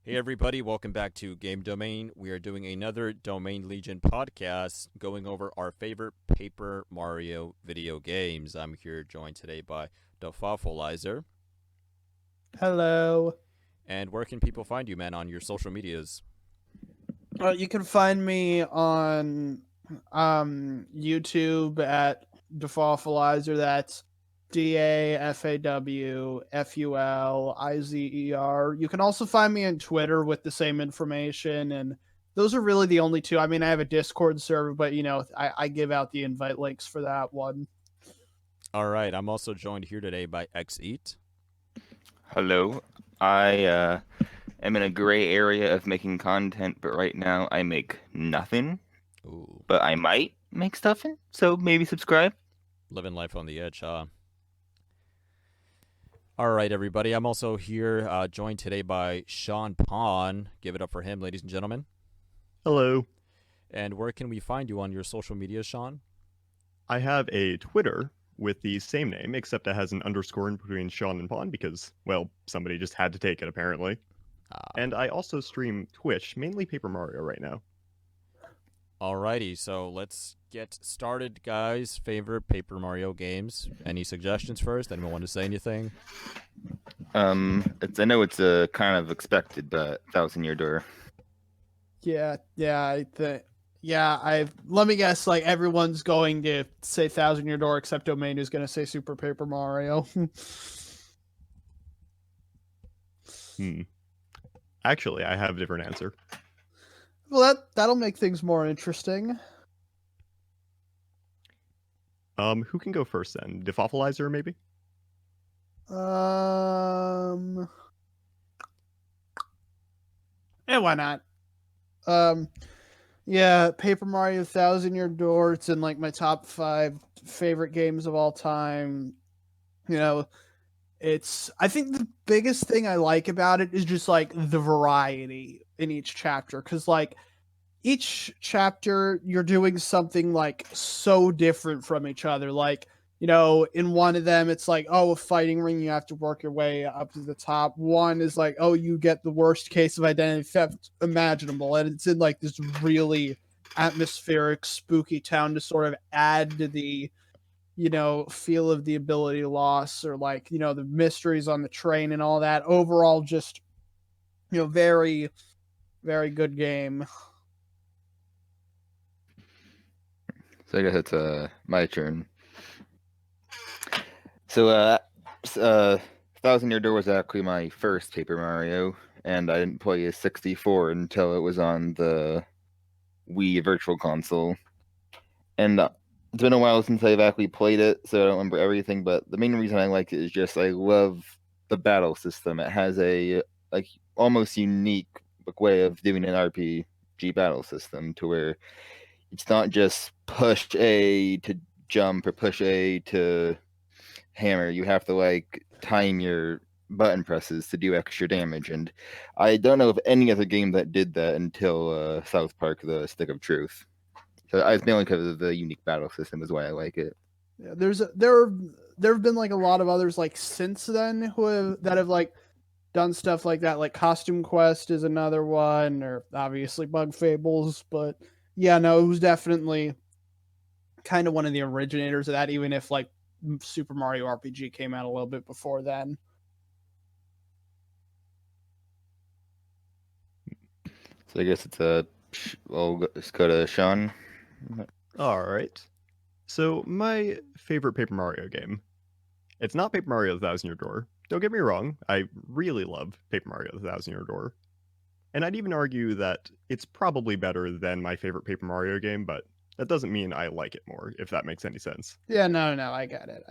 Hey everybody, welcome back to Game Domain. We are doing another Domain Legion podcast going over our favorite Paper Mario video games. I'm here joined today by the Foffolizer. Hello. And where can people find you, man, on your social medias? You can find me on YouTube at Defaultalizer. That's DAFAWFULIZER. You can also find me on Twitter with the same information, and those are really the only two. I mean, I have a Discord server, but I give out the invite links for that one. All right, I'm also joined here today by XEat. Hello. I am in a gray area of making content, but right now I make nothing. Ooh, But I might make stuffing, so maybe subscribe. living life on the edge, huh? All right, everybody. I'm also here joined today by Sean Pond. Give it up for him, ladies and gentlemen. Hello. And where can we find you on your social media, Sean? I have a Twitter with the same name, except it has an underscore in between Sean and Pond because, well, somebody just had to take it, apparently. And I also stream Twitch, mainly Paper Mario right now. Alrighty, so let's get started, guys. Favorite Paper Mario games? Any suggestions first? Anyone want to say anything? I know it's kind of expected, but Thousand Year Door. Let me guess, like everyone's going to say Thousand Year Door except Domain who's going to say Super Paper Mario. Actually, I have a different answer. Well, that'll make things more interesting. Who can go first then? Defaultalizer, maybe? Why not? Yeah, Paper Mario Thousand Year Door. It's in like my top 5 favorite games of all time. I think the biggest thing I like about it is just like the variety in each chapter, because like each chapter you're doing something like so different from each other. Like, in one of them it's like, oh, a fighting ring, you have to work your way up to the top. One is like, oh, you get the worst case of identity theft imaginable, and it's in like this really atmospheric, spooky town to sort of add to the feel of the ability loss, or like, the mysteries on the train and all that. Overall, just, very, very good game. So I guess it's my turn. So Thousand Year Door was actually my first Paper Mario, and I didn't play a 64 until it was on the Wii Virtual Console. And it's been a while since I've actually played it, so I don't remember everything, but the main reason I like it is just I love the battle system. It has a almost unique way of doing an RPG battle system, to where it's not just push A to jump or push A to hammer. You have to time your button presses to do extra damage, and I don't know of any other game that did that until South Park: The Stick of Truth. So it's mainly because of the unique battle system is why I like it. Yeah, there have been like a lot of others like since then that have like done stuff like that. Like Costume Quest is another one, or obviously Bug Fables. But yeah, no, it was definitely kind of one of the originators of that, even if like Super Mario RPG came out a little bit before then. So I guess let's go to Sean. Alright. So, my favorite Paper Mario game. It's not Paper Mario The Thousand Year Door. Don't get me wrong, I really love Paper Mario The Thousand Year Door. And I'd even argue that it's probably better than my favorite Paper Mario game, but that doesn't mean I like it more, if that makes any sense. Yeah, no, I get it.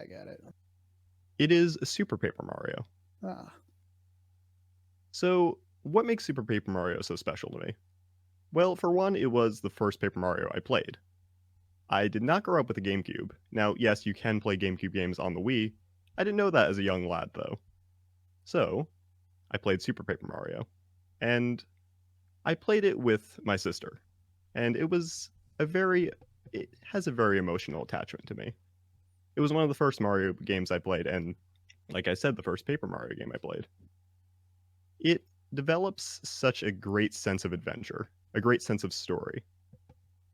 It is Super Paper Mario. Ah. So, what makes Super Paper Mario so special to me? Well, for one, it was the first Paper Mario I played. I did not grow up with a GameCube. Now, yes, you can play GameCube games on the Wii. I didn't know that as a young lad, though. So, I played Super Paper Mario. And I played it with my sister. And it has a very emotional attachment to me. It was one of the first Mario games I played, and like I said, the first Paper Mario game I played. It develops such a great sense of adventure, a great sense of story.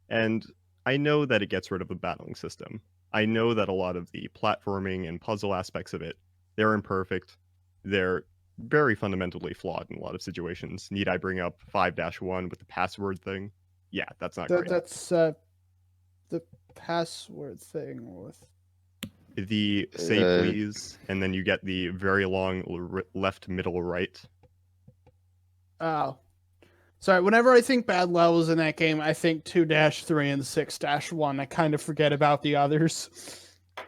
And I know that it gets rid of the battling system. I know that a lot of the platforming and puzzle aspects of it, they're imperfect. They're very fundamentally flawed in a lot of situations. Need I bring up 5-1 with the password thing? Yeah, that's not great. That's the password thing with The say please, and then you get the very long left, middle, right. Oh. Sorry, whenever I think bad levels in that game, I think 2-3 and 6-1. I kind of forget about the others.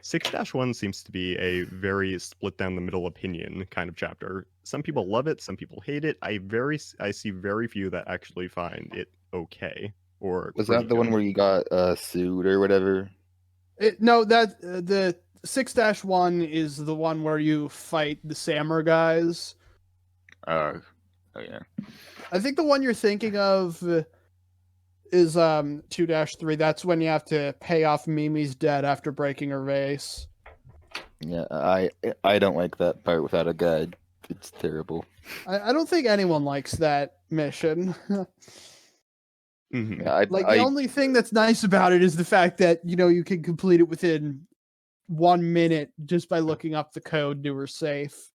6-1 seems to be a very split down the middle opinion kind of chapter. Some people love it, some people hate it. I see very few that actually find it okay. Or was that the one where you got sued or whatever? No, that the 6-1 is the one where you fight the samurai guys. Oh yeah. I think the one you're thinking of is 2-3. That's when you have to pay off Mimi's debt after breaking her vase. Yeah, I don't like that part without a guide. It's terrible. I don't think anyone likes that mission. Mm-hmm. Yeah, the only thing that's nice about it is the fact that you can complete it within 1 minute just by looking up the code to her safe.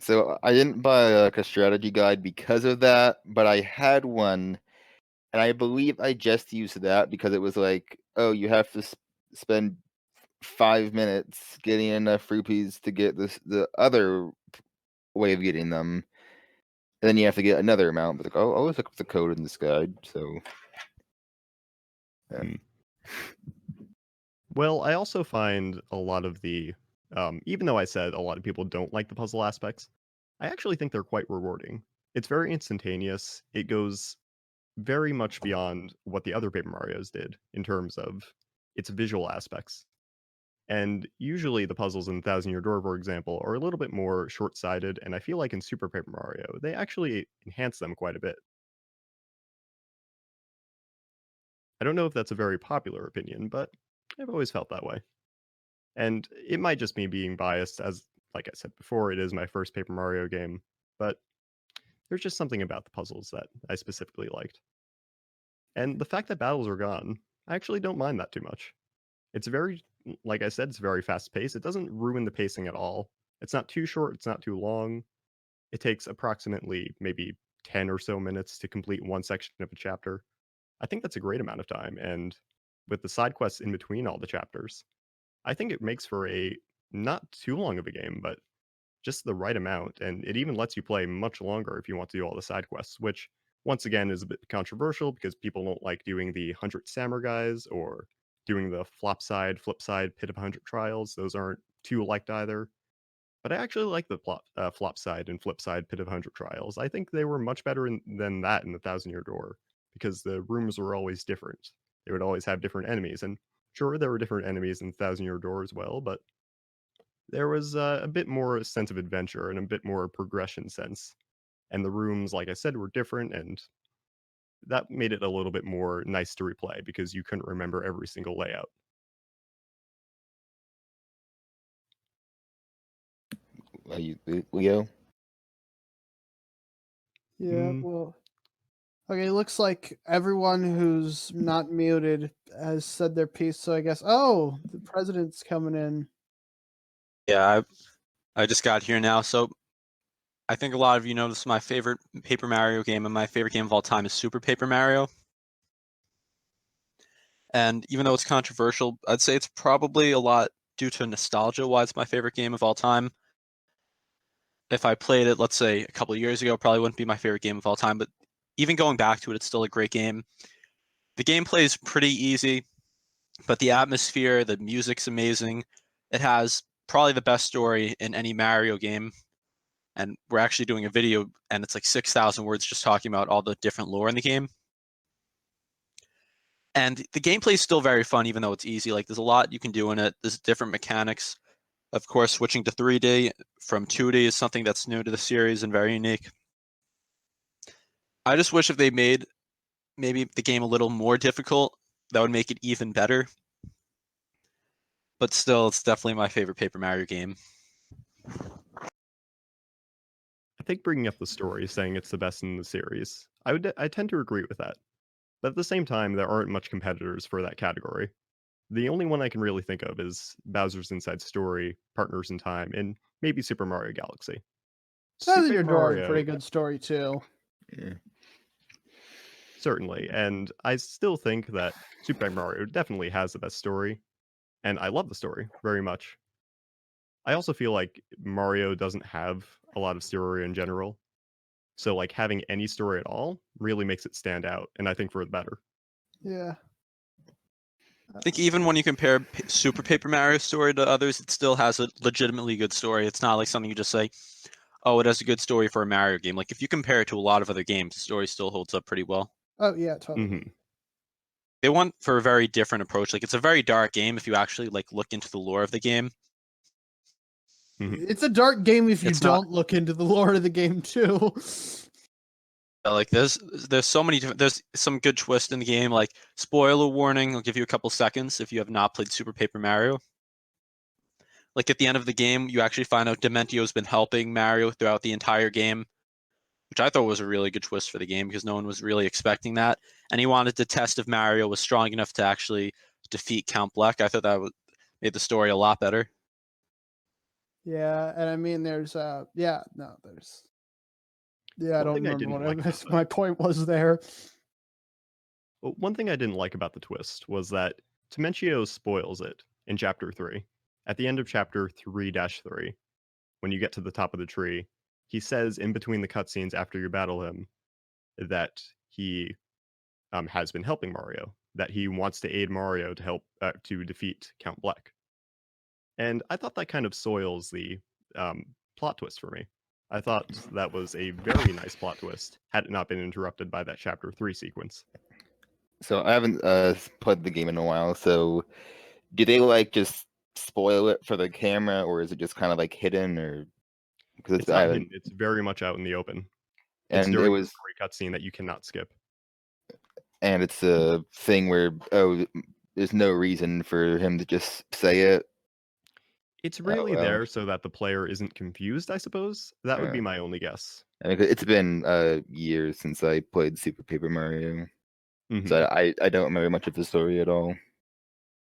So I didn't buy a strategy guide because of that, but I had one, and I believe I just used that because it was like, oh, you have to spend 5 minutes getting enough rupees to get the other way of getting them, and then you have to get another amount. But like, oh, I'll always look up the code in this guide. So, yeah. Well, I also find a lot of the, even though I said a lot of people don't like the puzzle aspects, I actually think they're quite rewarding. It's very instantaneous. It goes very much beyond what the other Paper Marios did in terms of its visual aspects. And usually the puzzles in Thousand Year Door, for example, are a little bit more short-sighted, and I feel like in Super Paper Mario, they actually enhance them quite a bit. I don't know if that's a very popular opinion, but I've always felt that way. And it might just be being biased, as, like I said before, it is my first Paper Mario game, but there's just something about the puzzles that I specifically liked. And the fact that battles are gone, I actually don't mind that too much. It's very, like I said, it's very fast-paced. It doesn't ruin the pacing at all. It's not too short, it's not too long. It takes approximately maybe 10 or so minutes to complete one section of a chapter. I think that's a great amount of time, and with the side quests in between all the chapters, I think it makes for a not too long of a game, but just the right amount, and it even lets you play much longer if you want to do all the side quests, which, once again, is a bit controversial because people don't like doing the 100 Samurai guys or doing the flip side, Pit of 100 Trials. Those aren't too liked either. But I actually like the flop side and flip side Pit of 100 Trials. I think they were much better than that in the Thousand Year Door because the rooms were always different. They would always have different enemies, and sure, there were different enemies in Thousand Year Door as well, but there was a bit more sense of adventure and a bit more progression sense. And the rooms, like I said, were different, and that made it a little bit more nice to replay because you couldn't remember every single layout. Leo? Yeah, well, okay, looks like everyone who's not muted has said their piece, so I guess, the president's coming in. Yeah, I just got here now, so I think a lot of you know this is my favorite Paper Mario game, and my favorite game of all time is Super Paper Mario. And even though it's controversial, I'd say it's probably a lot due to nostalgia why it's my favorite game of all time. If I played it, let's say, a couple of years ago, it probably wouldn't be my favorite game of all time, but even going back to it, it's still a great game. The gameplay is pretty easy, but the atmosphere, the music's amazing. It has probably the best story in any Mario game. And we're actually doing a video, and it's like 6,000 words just talking about all the different lore in the game. And the gameplay is still very fun, even though it's easy. Like, there's a lot you can do in it. There's different mechanics. Of course, switching to 3D from 2D is something that's new to the series and very unique. I just wish if they made maybe the game a little more difficult, that would make it even better. But still, it's definitely my favorite Paper Mario game. I think bringing up the story, saying it's the best in the series, I tend to agree with that. But at the same time, there aren't much competitors for that category. The only one I can really think of is Bowser's Inside Story, Partners in Time, and maybe Super Mario Galaxy. Thousand Year Super Door, a Mario, pretty good story too. Yeah. certainly, and I still think that Super Mario definitely has the best story, and I love the story very much. I also feel like Mario doesn't have a lot of story in general, so like having any story at all really makes it stand out, and I think for the better. Yeah. I think even when you compare Super Paper Mario story to others, it still has a legitimately good story. It's not like something you just say, oh, it has a good story for a Mario game. Like if you compare it to a lot of other games, the story still holds up pretty well. Oh yeah, totally. Mhm. They went for a very different approach. Like it's a very dark game if you actually like look into the lore of the game. Mhm. It's a dark game if you It's not- don't look into the lore of the game too. Like there's so many different, there's some good twist in the game. Like spoiler warning, I'll give you a couple seconds if you have not played Super Paper Mario. Like at the end of the game, you actually find out Dementio's been helping Mario throughout the entire game, which I thought was a really good twist for the game because no one was really expecting that. And he wanted to test if Mario was strong enough to actually defeat Count Bleck. I thought that made the story a lot better. Yeah, and I mean, there's I One don't thing I remember didn't what like about my point was there. Well, one thing I didn't like about the twist was that Dementio spoils it in Chapter 3. At the end of Chapter 3-3, when you get to the top of the tree, he says in between the cutscenes after you battle him that he has been helping Mario, that he wants to aid Mario to help to defeat Count Bleck. And I thought that kind of soils the plot twist for me. I thought that was a very nice plot twist, had it not been interrupted by that Chapter 3 sequence. So I haven't played the game in a while. So do they like just spoil it for the camera, or is it just kind of like hidden, or because It's not hidden, it's very much out in the open. It's and it during was the story cutscene that you cannot skip. and it's a thing where there's no reason for him to just say it. It's really well. there so that the player isn't confused, I suppose. That would be Yeah. my only guess. I mean, it's been years since I played Super Paper Mario, Mhm. so I don't remember much of the story at all.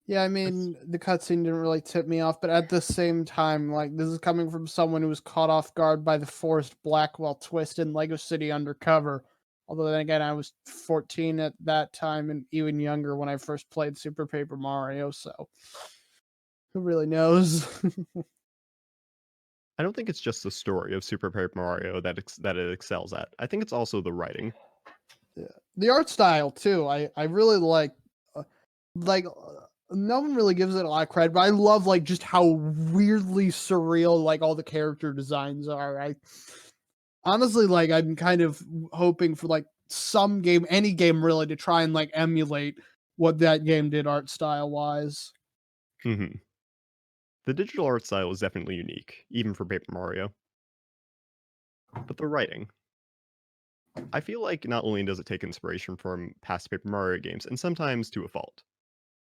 Yeah, I mean, the cutscene didn't really tip me off, but at the same time, like this is coming from someone who was caught off guard by the forced Blackwell twist in Lego City Undercover. Although then again, I was 14 at that time and even younger when I first played Super Paper Mario, so who really knows? I don't think it's just the story of Super Paper Mario that it excels at. I think it's also the writing. The art style too. I really like no one really gives it a lot of credit, but I love like just how weirdly surreal like all the character designs are. I honestly like I'm kind of hoping for like some game, any game really, to try and like emulate what that game did art style wise. Mhm. The digital art style is definitely unique, even for Paper Mario. But the writing. I feel like not only does it take inspiration from past Paper Mario games, and sometimes to a fault.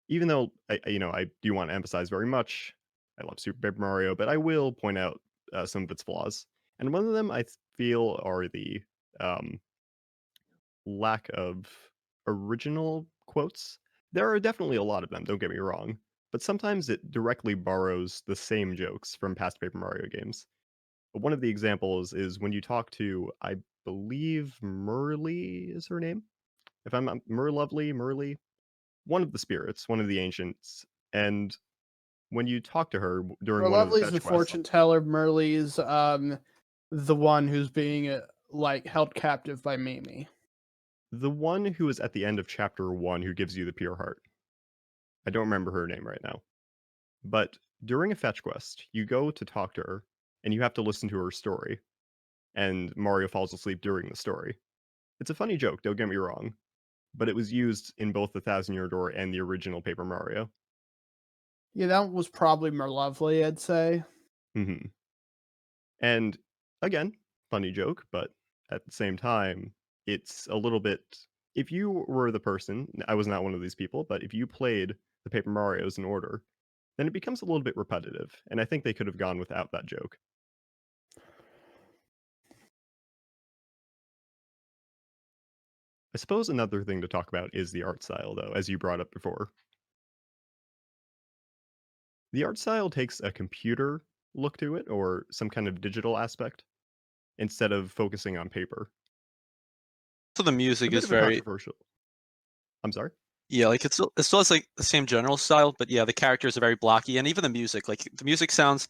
Even though I do want to emphasize very much, I love Super Paper Mario, but I will point out some of its flaws. And one of them I feel are the um, lack of original quotes. There are definitely a lot of them, don't get me wrong, but sometimes it directly borrows the same jokes from past Paper Mario games. One of the examples is when you talk to, I believe Merly is her name. If I'm not Merly, one of the spirits, one of the ancients, and when you talk to her during one of the Lovely's the fetch quests, fortune teller. Merly's the one who's being like held captive by Mimi. the one who is at the end of chapter 1 who gives you the pure heart. I don't remember her name right now. But during a fetch quest, you go to talk to her, and you have to listen to her story, and Mario falls asleep during the story. It's a funny joke, don't get me wrong, but it was used in both the Thousand Year Door and the original Paper Mario. Yeah, that was probably more lovely, I'd say. Hmm. And again, funny joke, but at the same time, it's a little bit. If you were the person, I was not one of these people, but if you played the Paper Marios in order, then it becomes a little bit repetitive, and I think they could have gone without that joke. I suppose another thing to talk about is the art style, though, as you brought up before. The art style takes a computer look to it, or some kind of digital aspect, instead of focusing on paper. So the A music bit is of a very, controversial. I'm sorry? yeah, like it still has like the same general style, but yeah, the characters are very blocky, and even the music, like the music sounds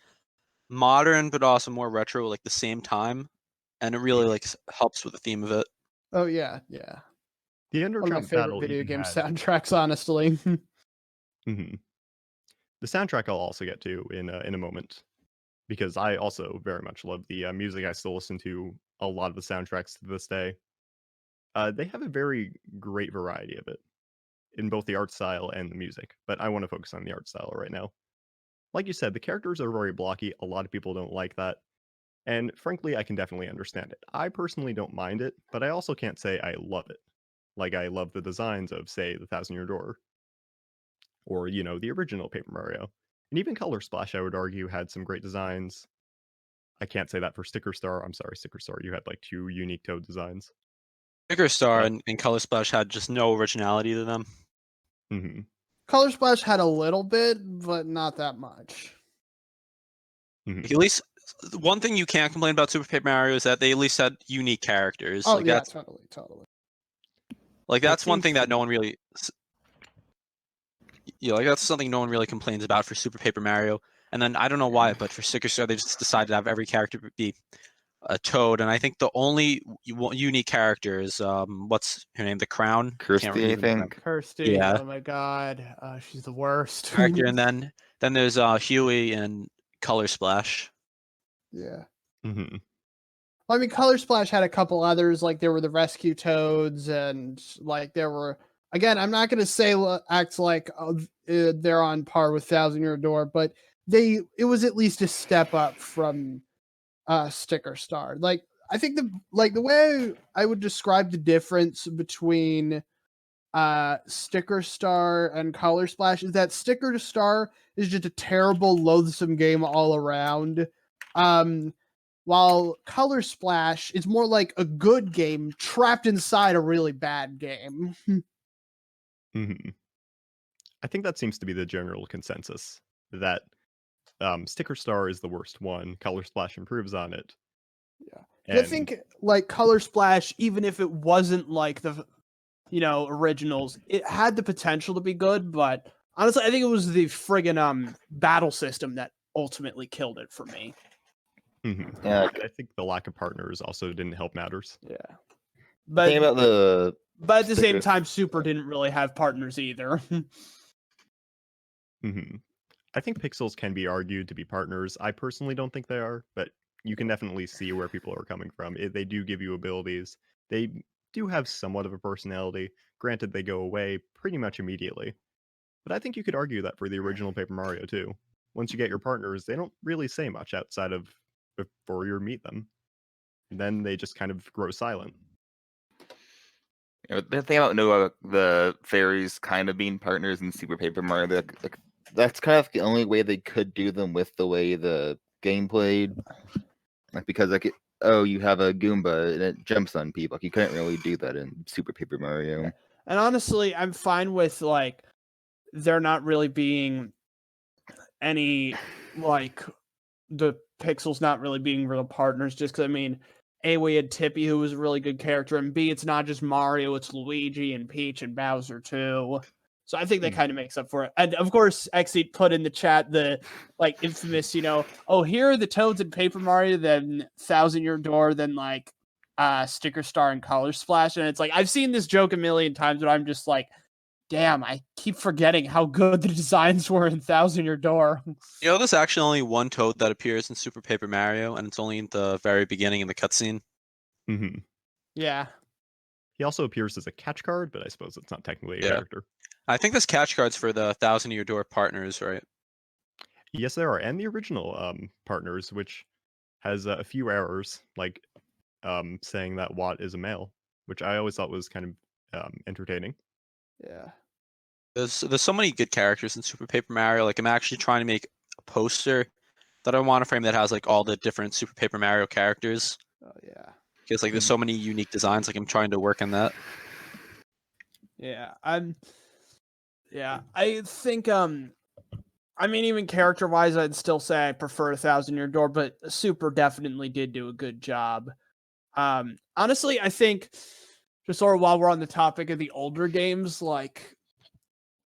modern but also more retro, like the same time, and it really like helps with the theme of it. Oh yeah, yeah. The One of my Underground favorite Battle video even game had... soundtracks, honestly. Mhm. The soundtrack I'll also get to in a moment, because I also very much love the music. I still listen to a lot of the soundtracks to this day. They have a very great variety of it in both the art style and the music, but I want to focus on the art style right now. Like you said, the characters are very blocky. A lot of people don't like that, and frankly, I can definitely understand it. I personally don't mind it, but I also can't say I love it. Like I love the designs of, say, the Thousand Year Door, or the original Paper Mario, and even Color Splash. I would argue had some great designs. I can't say that for Sticker Star. I'm sorry, Sticker Star. You had like 2 unique Toad designs. Bigger Star But and Color Splash had just no originality to them. mhm, Color Splash had a little bit, but not that much. mhm. Like, at least one thing you can't complain about Super Paper Mario is that they at least had unique characters. Oh Like yeah, that's totally. like That that's one seems thing to that no be- one really, like that's something no one really complains about for Super Paper Mario. And then I don't know why, but for Sticker Star they just decided to have every character be a Toad, and I think the only unique character is what's her name, the Crown. Can't Kirsty, I even remember. think. Kirsty, Yeah, oh my god, she's the worst. character, and then there's Huey and Color Splash. Yeah. Mhm. I mean, Color Splash had a couple others, like there were the Rescue Toads, and like there were. Again, I'm not gonna say act like they're on par with Thousand Year Door, but it was at least a step up from Sticker Star. Like I think the way I would describe the difference between Sticker Star and Color Splash is that Sticker Star is just a terrible, loathsome game all around. While Color Splash is more like a good game trapped inside a really bad game. Mhm. I think that seems to be the general consensus, that Sticker Star is the worst one. Color Splash improves on it. Yeah. I And think like Color Splash, even if it wasn't like the originals, it had the potential to be good, but honestly, I think it was the friggin' battle system that ultimately killed it for me. mhm. Yeah, I think the lack of partners also didn't help matters. Yeah. the thing about the But at the same Sticker- time, Super didn't really have partners either. Mhm. I think pixels can be argued to be partners. I personally don't think they are, but you can definitely see where people are coming from. They do give you abilities. They do have somewhat of a personality. Granted, they go away pretty much immediately. But I think you could argue that for the original Paper Mario too. Once you get your partners, they don't really say much outside of before you meet them. And then they just kind of grow silent. the thing about the fairies kind of being partners in Super Paper Mario, that's kind of the only way they could do them with the way the game played. Like because you have a Goomba and it jumps on people. Like you couldn't really do that in Super Paper Mario. And honestly, I'm fine with like there not really being any like the pixels not really being real partners, just because I mean, A, we had Tippy, who was a really good character, and B, it's not just Mario, it's Luigi and Peach and Bowser too. So I think that kind of makes up for it. And of course, Exit put in the chat the like infamous, oh, here are the Toads in Paper Mario, then Thousand Year Door, then like Sticker Star and Color Splash. And it's like I've seen this joke a million times, but I'm just like, damn, I keep forgetting how good the designs were in Thousand Year Door. There's actually only one Toad that appears in Super Paper Mario, and it's only in the very beginning in the cutscene. Mm-hmm. Yeah. He also appears as a catch card, but I suppose it's not technically a Yeah. character. I think there's catch cards for the Thousand Year Door partners, right? Yes, there are, and the original partners, which has a few errors, like saying that Watt is a male, which I always thought was kind of entertaining. Yeah. There's so many good characters in Super Paper Mario. Like I'm actually trying to make a poster that I want to frame that has like all the different Super Paper Mario characters. Oh yeah. Because like there's so many unique designs. Like I'm trying to work on that. I think I mean, even character wise, I'd still say I prefer 1,000 Year Door, but Super definitely did do a good job. Honestly, I think just sort of while we're on the topic of the older games, like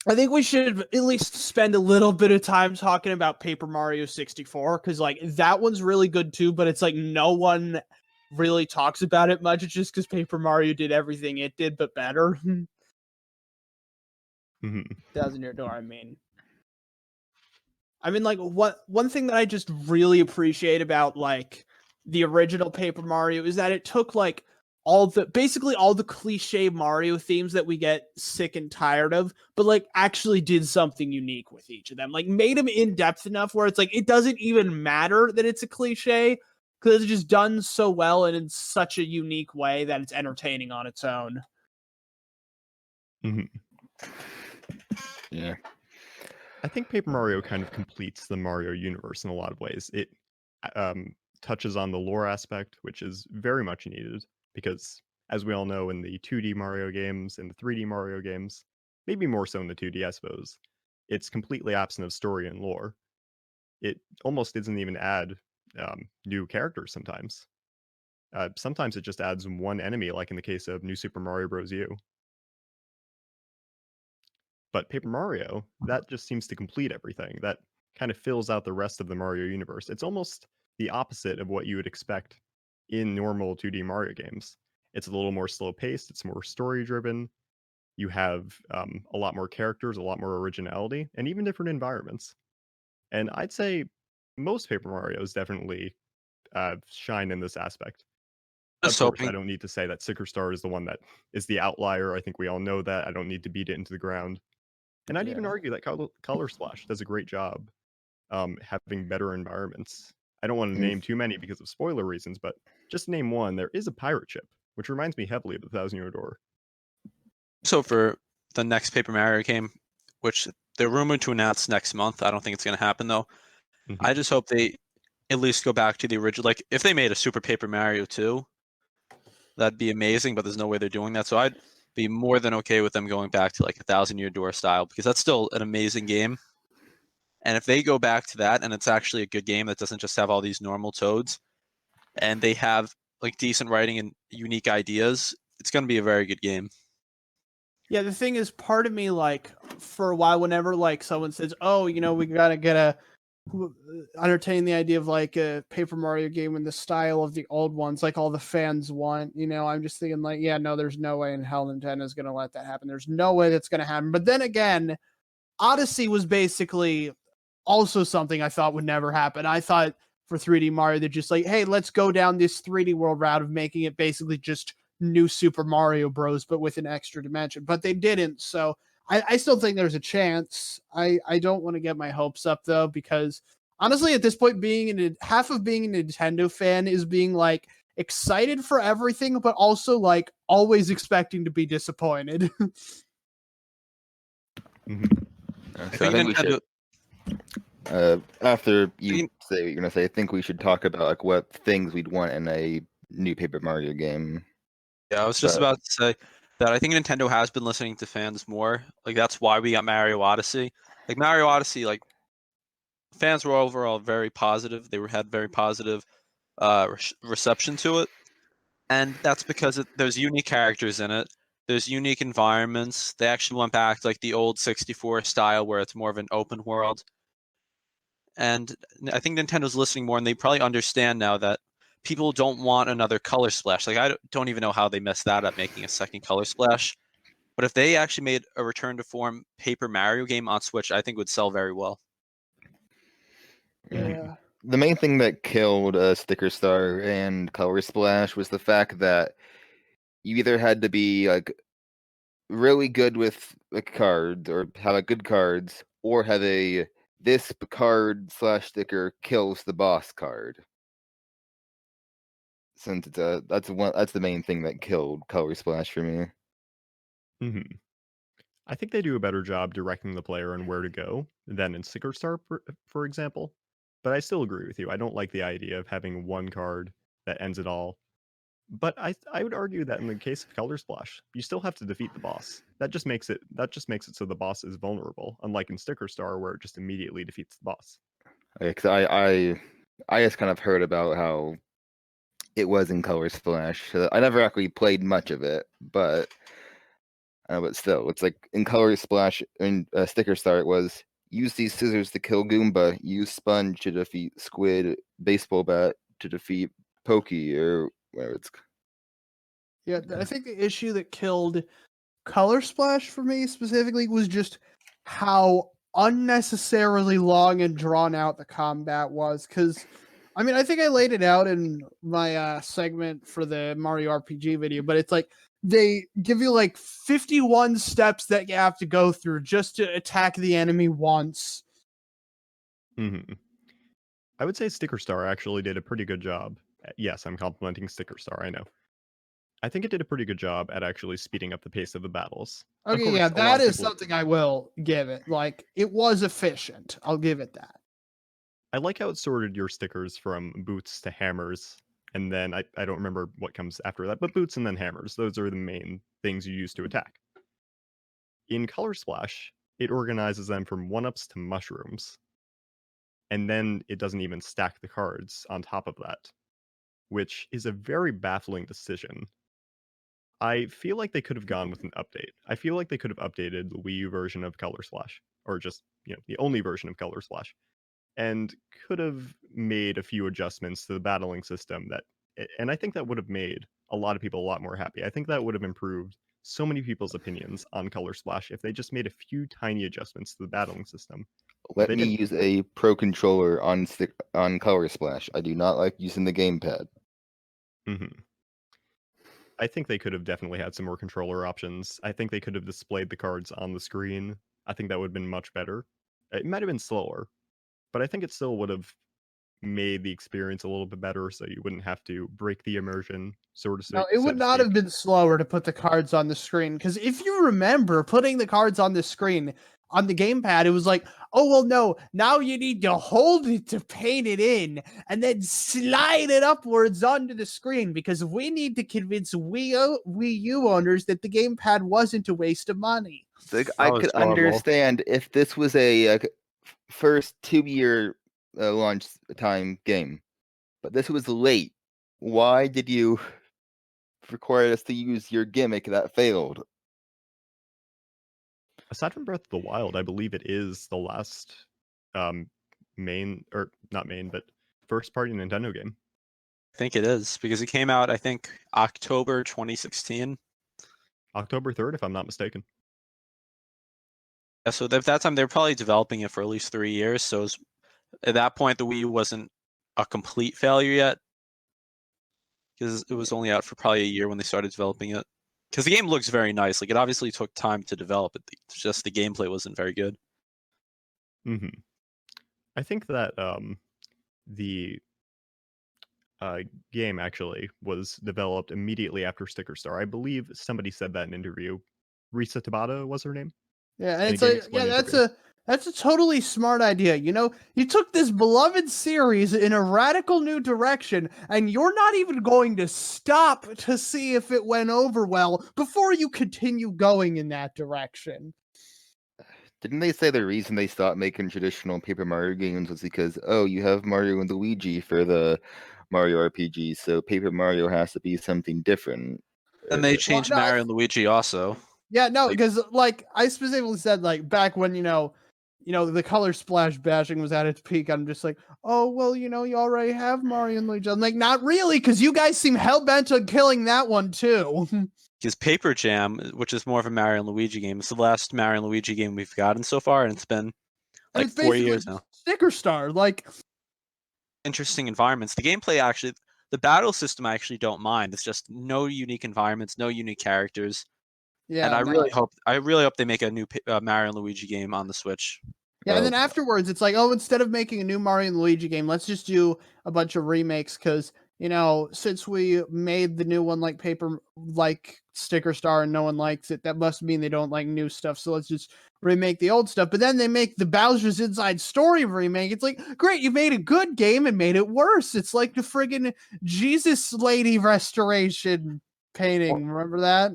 I think we should at least spend a little bit of time talking about Paper Mario 64 because like that one's really good too, but it's like no one really talks about it much. It's just because Paper Mario did everything it did, but better. 1,000 Year Door, I mean, like, one thing that I just really appreciate about like the original Paper Mario is that it took like basically all the cliche Mario themes that we get sick and tired of, but like actually did something unique with each of them. Like made them in depth enough where it's like it doesn't even matter that it's a cliche because it's just done so well and in such a unique way that it's entertaining on its own. Yeah. I think Paper Mario kind of completes the Mario universe in a lot of ways. It touches on the lore aspect, which is very much needed because, as we all know, in the 2D Mario games and the 3D Mario games, maybe more so in the 2D, I suppose, it's completely absent of story and lore. It almost doesn't even add new characters sometimes. Sometimes it just adds one enemy, like in the case of New Super Mario Bros. U. But Paper Mario, that just seems to complete everything. That kind of fills out the rest of the Mario universe. It's almost the opposite of what you would expect in normal 2D Mario games. It's a little more slow paced, it's more story driven. You have a lot more characters, a lot more originality, and even different environments. And I'd say most Paper Marios definitely shine in this aspect. Of Just course, I hoping. don't need to say that Sicker Star is the one that is the outlier. I think we all know that. I don't need to beat it into the ground. And I'd even argue that Color Splash does a great job having better environments. I don't want to name too many because of spoiler reasons, but just name one. There is a pirate ship, which reminds me heavily of the 1,000 Year Door. So for the next Paper Mario game, which they're rumored to announce next month, I don't think it's going to happen though. I just hope they at least go back to the original. Like if they made a Super Paper Mario 2, that'd be amazing, but there's no way they're doing that. So I'd be more than okay with them going back to like 1,000 Year Door style because that's still an amazing game. And if they go back to that and it's actually a good game that doesn't just have all these normal toads and they have like decent writing and unique ideas, it's going to be a very good game. Yeah, the thing is, part of me, like, for a while, whenever, like, someone says, oh, you know, we gotta get entertain the idea of, like, a Paper Mario game in the style of the old ones, like all the fans want, you know, I'm just thinking, like, yeah, no, there's no way in hell Nintendo's gonna let that happen. There's no way that's gonna happen. But then again, Odyssey was basically also something I thought would never happen. I thought for 3D Mario, they're just like, hey, let's go down this 3D world route of making it basically just new Super Mario Bros, but with an extra dimension. But they didn't. So I still think there's a chance. I don't want to get my hopes up though, because honestly, at this point, half of being a Nintendo fan is being like excited for everything, but also like always expecting to be disappointed. So I think we should. After you say what you're gonna say, I think we should talk about like what things we'd want in a new Paper Mario game. Yeah, I was just about to say that I think Nintendo has been listening to fans more. Like that's why we got Mario Odyssey. Like Mario Odyssey, like fans were overall very positive. They had very positive reception to it, and that's because there's unique characters in it. There's unique environments. They actually went back to like the old 64 style where it's more of an open world. And I think Nintendo's listening more, and they probably understand now that people don't want another Color Splash. Like I don't even know how they messed that up, making a second Color Splash. But if they actually made a return to form Paper Mario game on Switch, I think it would sell very well. Yeah. The main thing that killed Sticker Star and Color Splash was the fact that you either had to be like really good with the cards or have a good cards, or have this card / sticker kills the boss card. Since that's the main thing that killed Color Splash for me. I think they do a better job directing the player on where to go than in Sticker Star, for example. But I still agree with you. I don't like the idea of having one card that ends it all. But I would argue that in the case of Color Splash, you still have to defeat the boss. That just makes it so the boss is vulnerable, unlike in Sticker Star where it just immediately defeats the boss. Because I just kind of heard about how it was in Color Splash. I never actually played much of it, but still, it's like in Color Splash and Sticker Star, it was use these scissors to kill Goomba, use sponge to defeat Squid, baseball bat to defeat Pokey, or whatever it's. Yeah, I think the issue that killed Color Splash for me specifically was just how unnecessarily long and drawn out the combat was. Because, I mean, I think I laid it out in my segment for the Mario RPG video, but it's like they give you like 51 steps that you have to go through just to attack the enemy once. Mm-hmm. I would say Sticker Star actually did a pretty good job. Yes, I'm complimenting Sticker Star, I know. I think it did a pretty good job at actually speeding up the pace of the battles. Okay, course, yeah, that is people... something I will give it. Like, it was efficient. I'll give it that. I like how it sorted your stickers from boots to hammers, and then I don't remember what comes after that, but boots and then hammers. Those are the main things you use to attack. In Color Splash, it organizes them from 1-ups to mushrooms. And then it doesn't even stack the cards on top of that, which is a very baffling decision. I feel like they could have gone with an update. I feel like they could have updated the Wii U version of Color Splash, or just, the only version of Color Splash, and could have made a few adjustments to the battling system and I think that would have made a lot of people a lot more happy. I think that would have improved so many people's opinions on Color Splash if they just made a few tiny adjustments to the battling system. Let me use a Pro Controller on Color Splash. I do not like using the gamepad. Mm-hmm. I think they could have definitely had some more controller options. I think they could have displayed the cards on the screen. I think that would have been much better. It might have been slower, but I think it still would have made the experience a little bit better, so you wouldn't have to break the immersion, sort of. No, it would not have been slower to put the cards on the screen, because if you remember putting the cards on the screen on the gamepad, it was like, oh, well, no, now you need to hold it to paint it in and then slide it upwards onto the screen, because we need to convince Wii U owners that the gamepad wasn't a waste of money. Like, I could understand if this was a first 2-year launch time game, but this was late. Why did you require us to use your gimmick that failed? Aside from Breath of the Wild, I believe it is the last first party Nintendo game. I think it is, because it came out, I think, October 2016. October 3rd, if I'm not mistaken. Yeah, so at that time, they were probably developing it for at least 3 years. So at that point, the Wii U wasn't a complete failure yet, because it was only out for probably a year when they started developing it. Because the game looks very nice. Like, it obviously took time to develop it. Just the gameplay wasn't very good. Mm-hmm. I think that the game actually was developed immediately after Sticker Star. I believe somebody said that in an interview. Risa Tabata was her name. Yeah, and it's like, yeah, that's a totally smart idea. You know, you took this beloved series in a radical new direction, and you're not even going to stop to see if it went over well before you continue going in that direction. Didn't they say the reason they stopped making traditional Paper Mario games was because, oh, you have Mario and Luigi for the Mario RPG, so Paper Mario has to be something different? And they changed Mario and Luigi also. Yeah, no, because like I specifically said, like back when you know the Color Splash bashing was at its peak, I'm just like, oh well, you already have Mario and Luigi. I'm like, not really, because you guys seem hell bent on killing that one too. Because Paper Jam, which is more of a Mario and Luigi game, it's the last Mario and Luigi game we've gotten so far, and it's been like 4 years now. Sticker Star, like interesting environments. The gameplay actually, the battle system I actually don't mind. It's just no unique environments, no unique characters. Yeah, and I really hope they make a new Mario and Luigi game on the Switch. Yeah, and then afterwards, it's like, oh, instead of making a new Mario and Luigi game, let's just do a bunch of remakes, because since we made the new one like paper, like Sticker Star, and no one likes it, that must mean they don't like new stuff. So let's just remake the old stuff. But then they make the Bowser's Inside Story remake. It's like, great, you made a good game and made it worse. It's like the friggin' Jesus Lady restoration painting. Remember that?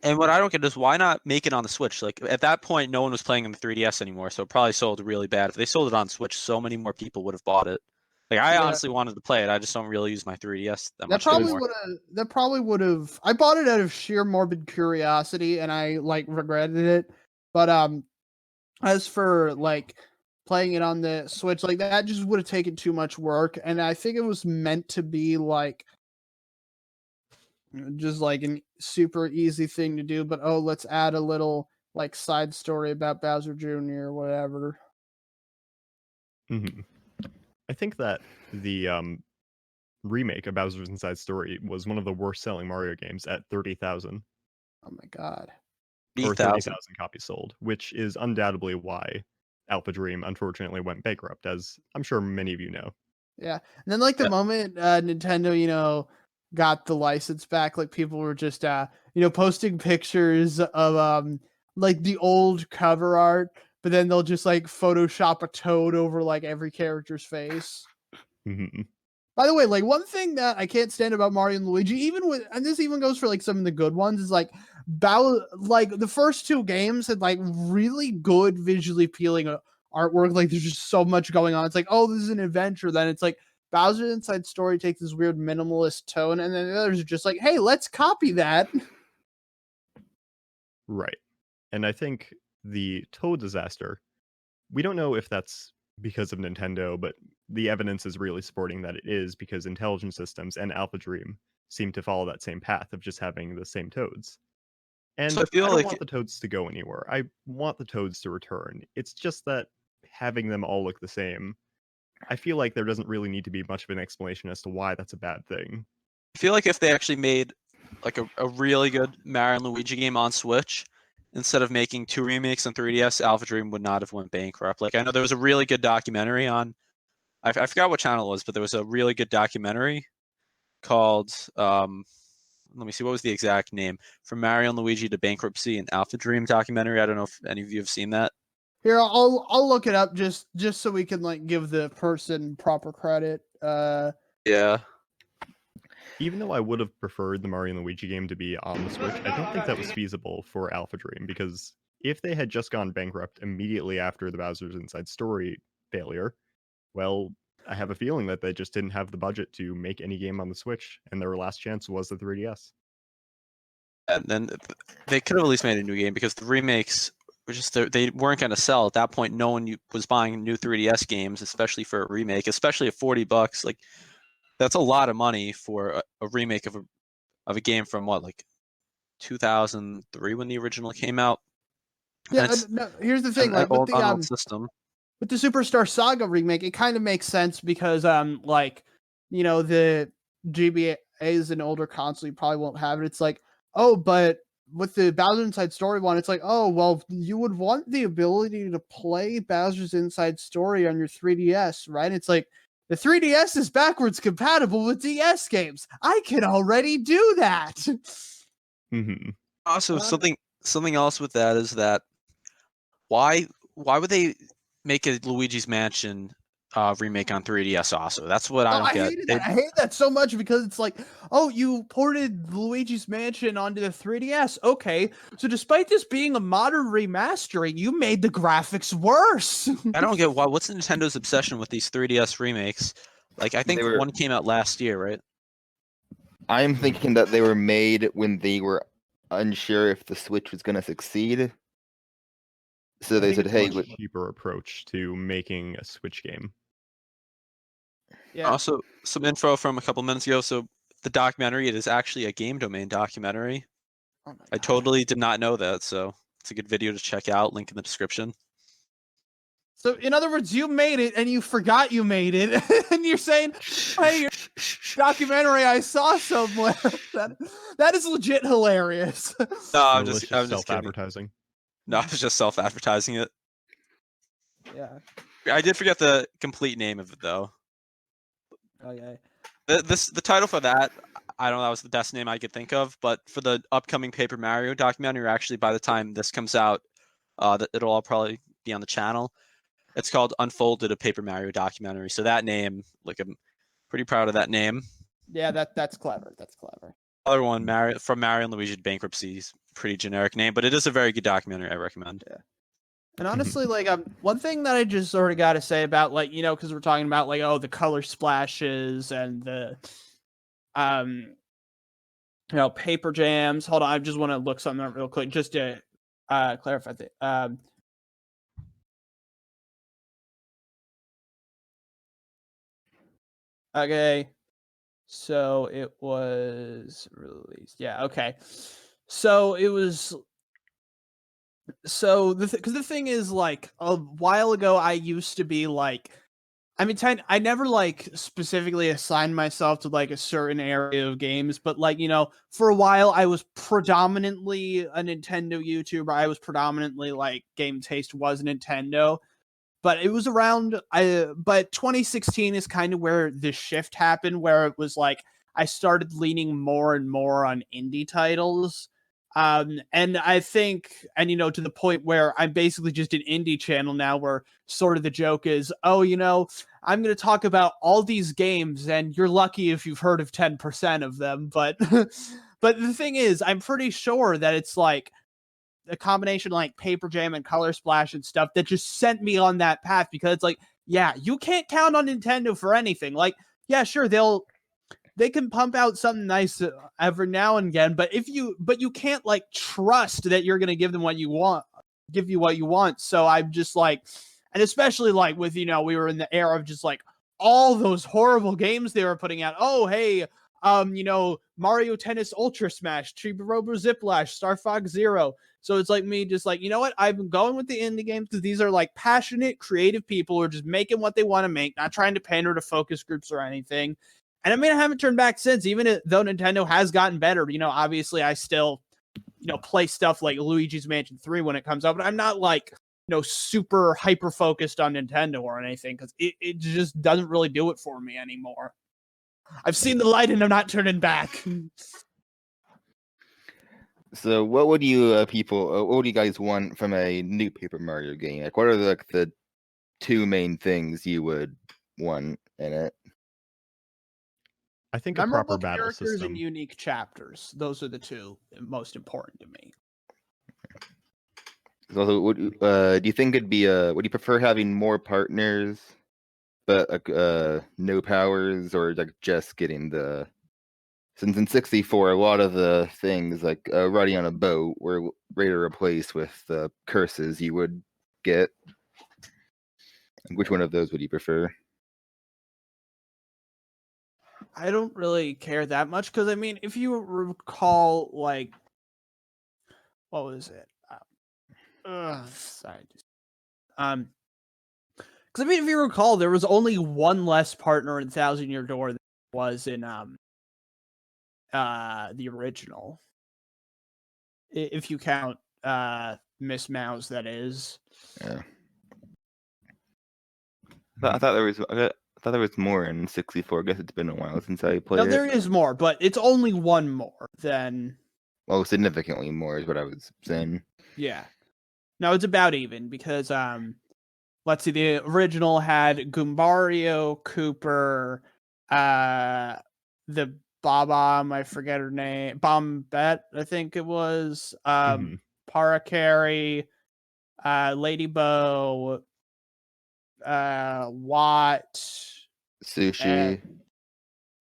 And what I don't get is why not make it on the Switch? Like at that point, no one was playing on the 3DS anymore, so it probably sold really bad. If they sold it on Switch, so many more people would have bought it. Like I honestly wanted to play it. I just don't really use my 3DS that much anymore. That probably would have. I bought it out of sheer morbid curiosity, and I like regretted it. But as for like playing it on the Switch, like that just would have taken too much work, and I think it was meant to be like just like a super easy thing to do. But let's add a little like side story about Bowser Jr. or whatever. Mm-hmm. I think that the remake of Bowser's Inside Story was one of the worst-selling Mario games at 30,000. Oh my god! Or 30,000 copies sold, which is undoubtedly why AlphaDream unfortunately went bankrupt, as I'm sure many of you know. Yeah, and then like the moment Nintendo, got the license back, like people were just posting pictures of like the old cover art, but then they'll just like Photoshop a toad over like every character's face. Mm-hmm. By the way, like one thing that I can't stand about Mario and Luigi, and this even goes for like some of the good ones, is like like the first two games had like really good visually appealing artwork. Like there's just so much going on. It's like, oh, this is an adventure. Then it's like Bowser's Inside Story takes this weird minimalist tone, and then the others are just like, hey, let's copy that. Right. And I think the Toad disaster, we don't know if that's because of Nintendo, but the evidence is really supporting that it is, because Intelligent Systems and AlphaDream seem to follow that same path of just having the same toads. And So I don't want the toads to go anywhere. I want the toads to return. It's just that having them all look the same, I feel like there doesn't really need to be much of an explanation as to why that's a bad thing. I feel like if they actually made like a really good Mario and Luigi game on Switch, instead of making 2 remakes on 3DS, AlphaDream would not have went bankrupt. Like I know there was a really good documentary on, I forgot what channel it was, but there was a really good documentary called let me see, what was the exact name? From Mario and Luigi to Bankruptcy, an AlphaDream documentary. I don't know if any of you have seen that. Here, I'll look it up just so we can like give the person proper credit. Yeah. Even though I would have preferred the Mario and Luigi game to be on the Switch, I don't think that was feasible for AlphaDream, because if they had just gone bankrupt immediately after the Bowser's Inside Story failure, well, I have a feeling that they just didn't have the budget to make any game on the Switch, and their last chance was the 3DS. And then they could have at least made a new game, because the remakes were just, they weren't going to sell. At that point, no one was buying new 3DS games, especially for a remake, especially at $40. Like, that's a lot of money for a remake of a game from what, like 2003 when the original came out. Yeah, no, here's the thing, like with the system. With the Superstar Saga remake, it kind of makes sense because like, the GBA is an older console, you probably won't have it. It's like, oh, but with the Bowser's Inside Story one, it's like, oh, well, you would want the ability to play Bowser's Inside Story on your 3DS, right? It's like, the 3DS is backwards compatible with DS games. I can already do that. Mm-hmm. Also, something else with that is that why would they make a Luigi's Mansion remake on 3DS also? That's what I don't get. I hate that so much, because it's like, oh, you ported Luigi's Mansion onto the 3DS. Okay, so despite this being a modern remastering, you made the graphics worse. I don't get why. What's Nintendo's obsession with these 3DS remakes? Like, I think one came out last year, right? I'm thinking that they were made when they were unsure if the Switch was going to succeed. So they said, "Hey, a cheaper approach to making a Switch game." Yeah. Also, some info from a couple minutes ago. So the documentary, it is actually a Game Domain documentary. Oh I totally did not know that. So it's a good video to check out. Link in the description. So in other words, you made it and you forgot you made it, and you're saying, "Hey, your documentary I saw somewhere." That is legit hilarious. No, I'm just self-advertising. No, I was just self-advertising it. Yeah. I did forget the complete name of it, though. Okay. The title for that, I don't know, that was the best name I could think of. But for the upcoming Paper Mario documentary, actually, by the time this comes out, it'll all probably be on the channel. It's called Unfolded, a Paper Mario documentary. So that name, like, I'm pretty proud of that name. Yeah, that's clever. That's clever. Other one, from Mario and Luigi Bankruptcy, is pretty generic name, but it is a very good documentary. I recommend. Yeah. And honestly, like, one thing that I just sort of got to say about, like, you know, because we're talking about, like, the color splashes and the, paper jams. Hold on, I just want to look something up real quick just to clarify that. Okay, so it was released. Yeah, okay. So it was. So because the thing is, like, a while ago, I used to be like, I mean, I never like specifically assigned myself to like a certain area of games, but like, for a while I was predominantly a Nintendo YouTuber. I was predominantly like game taste was Nintendo, but it was around but 2016 is kind of where the shift happened, where it was like I started leaning more and more on indie titles. And I think, and to the point where I'm basically just an indie channel now, where sort of the joke is, I'm going to talk about all these games, and you're lucky if you've heard of 10% of them. But, but the thing is, I'm pretty sure that it's like a combination like Paper Jam and Color Splash and stuff that just sent me on that path, because it's like, yeah, you can't count on Nintendo for anything. Like, yeah, sure, they can pump out something nice every now and again, but you can't like trust that you're going to give you what you want. So I'm just like, and especially like with, we were in the era of just like all those horrible games they were putting out. Oh, hey, Mario Tennis Ultra Smash, Chibi Robo Ziplash, Star Fox Zero. So it's like me just like, you know what? I've been going with the indie games because these are like passionate, creative people who are just making what they want to make, not trying to pander to focus groups or anything. And I mean, I haven't turned back since, even though Nintendo has gotten better. Obviously I still, play stuff like Luigi's Mansion 3 when it comes out, but I'm not like, super hyper focused on Nintendo or anything, because it just doesn't really do it for me anymore. I've seen the light and I'm not turning back. So, what would you what would you guys want from a new Paper Mario game? Like, what are the two main things you would want in it? I think Memorable a proper battle characters system. and unique chapters. Those are the two most important to me. Also, do you think it'd be would you prefer having more partners, but no powers, or like just getting the? Since in 64, a lot of the things like riding on a boat were ready to replace with the curses you would get. Which one of those would you prefer? I don't really care that much, because I mean, if you recall, like, what was it? Sorry. Because I mean, if you recall, there was only one less partner in Thousand Year Door than was in the original. If you count Miss Mouse, that is. Yeah. I thought there was more in 64. I guess it's been a while since I played No, it. there is more, but it's only one more than. Well, significantly more is what I was saying. Yeah. No, it's about even, because let's see, the original had Goombario, Cooper, the Bob-omb, I forget her name, Bombette, I think it was, Parakarry, Lady Bow, Watt, Sushi.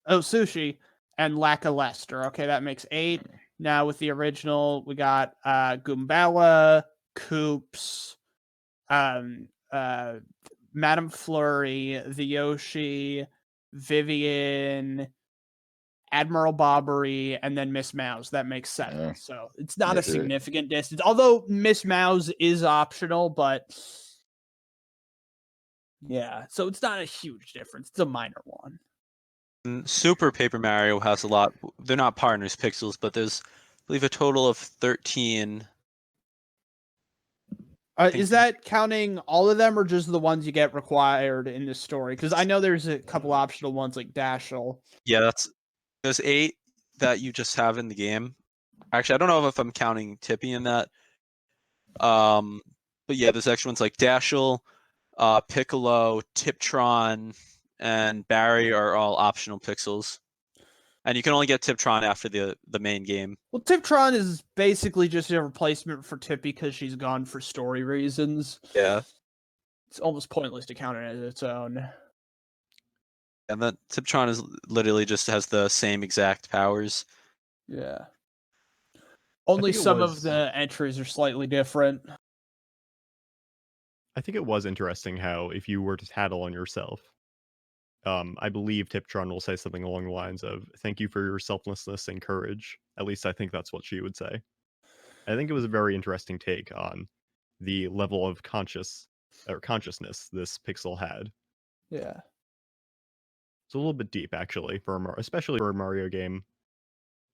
Sushi, and Lackluster. Okay, that makes 8. Now with the original, we got Goombella, Koops, Madame Flurry, the Yoshi, Vivian, Admiral Bobbery, and then Miss Mouse. That makes 7. Yeah. So it's not That's a it. significant distance. Although Miss Mouse is optional, but yeah, so it's not a huge difference. It's a minor one. Super Paper Mario has a lot. They're not partners, Pixels, but there's, I believe, a total of 13 Is that counting all of them or just the ones you get required in this story? Because I know there's a couple optional ones like Dashel. Yeah, there's 8 that you just have in the game. Actually, I don't know if I'm counting Tippy in that. But yeah, there's extra ones like Dashel, Piccolo, Tiptron, and Barry are all optional pixels. And you can only get Tiptron after the main game. Well, Tiptron is basically just a replacement for Tippy because she's gone for story reasons. Yeah. It's almost pointless to count it as its own. And that Tiptron is literally just has the same exact powers. Yeah. Only think it some of was- the entries are slightly different. I think it was interesting how if you were to tattle on yourself, I believe Tiptron will say something along the lines of "Thank you for your selflessness and courage." At least I think that's what she would say. I think it was a very interesting take on the level of consciousness this pixel had. Yeah. It's a little bit deep, actually, especially for a Mario game.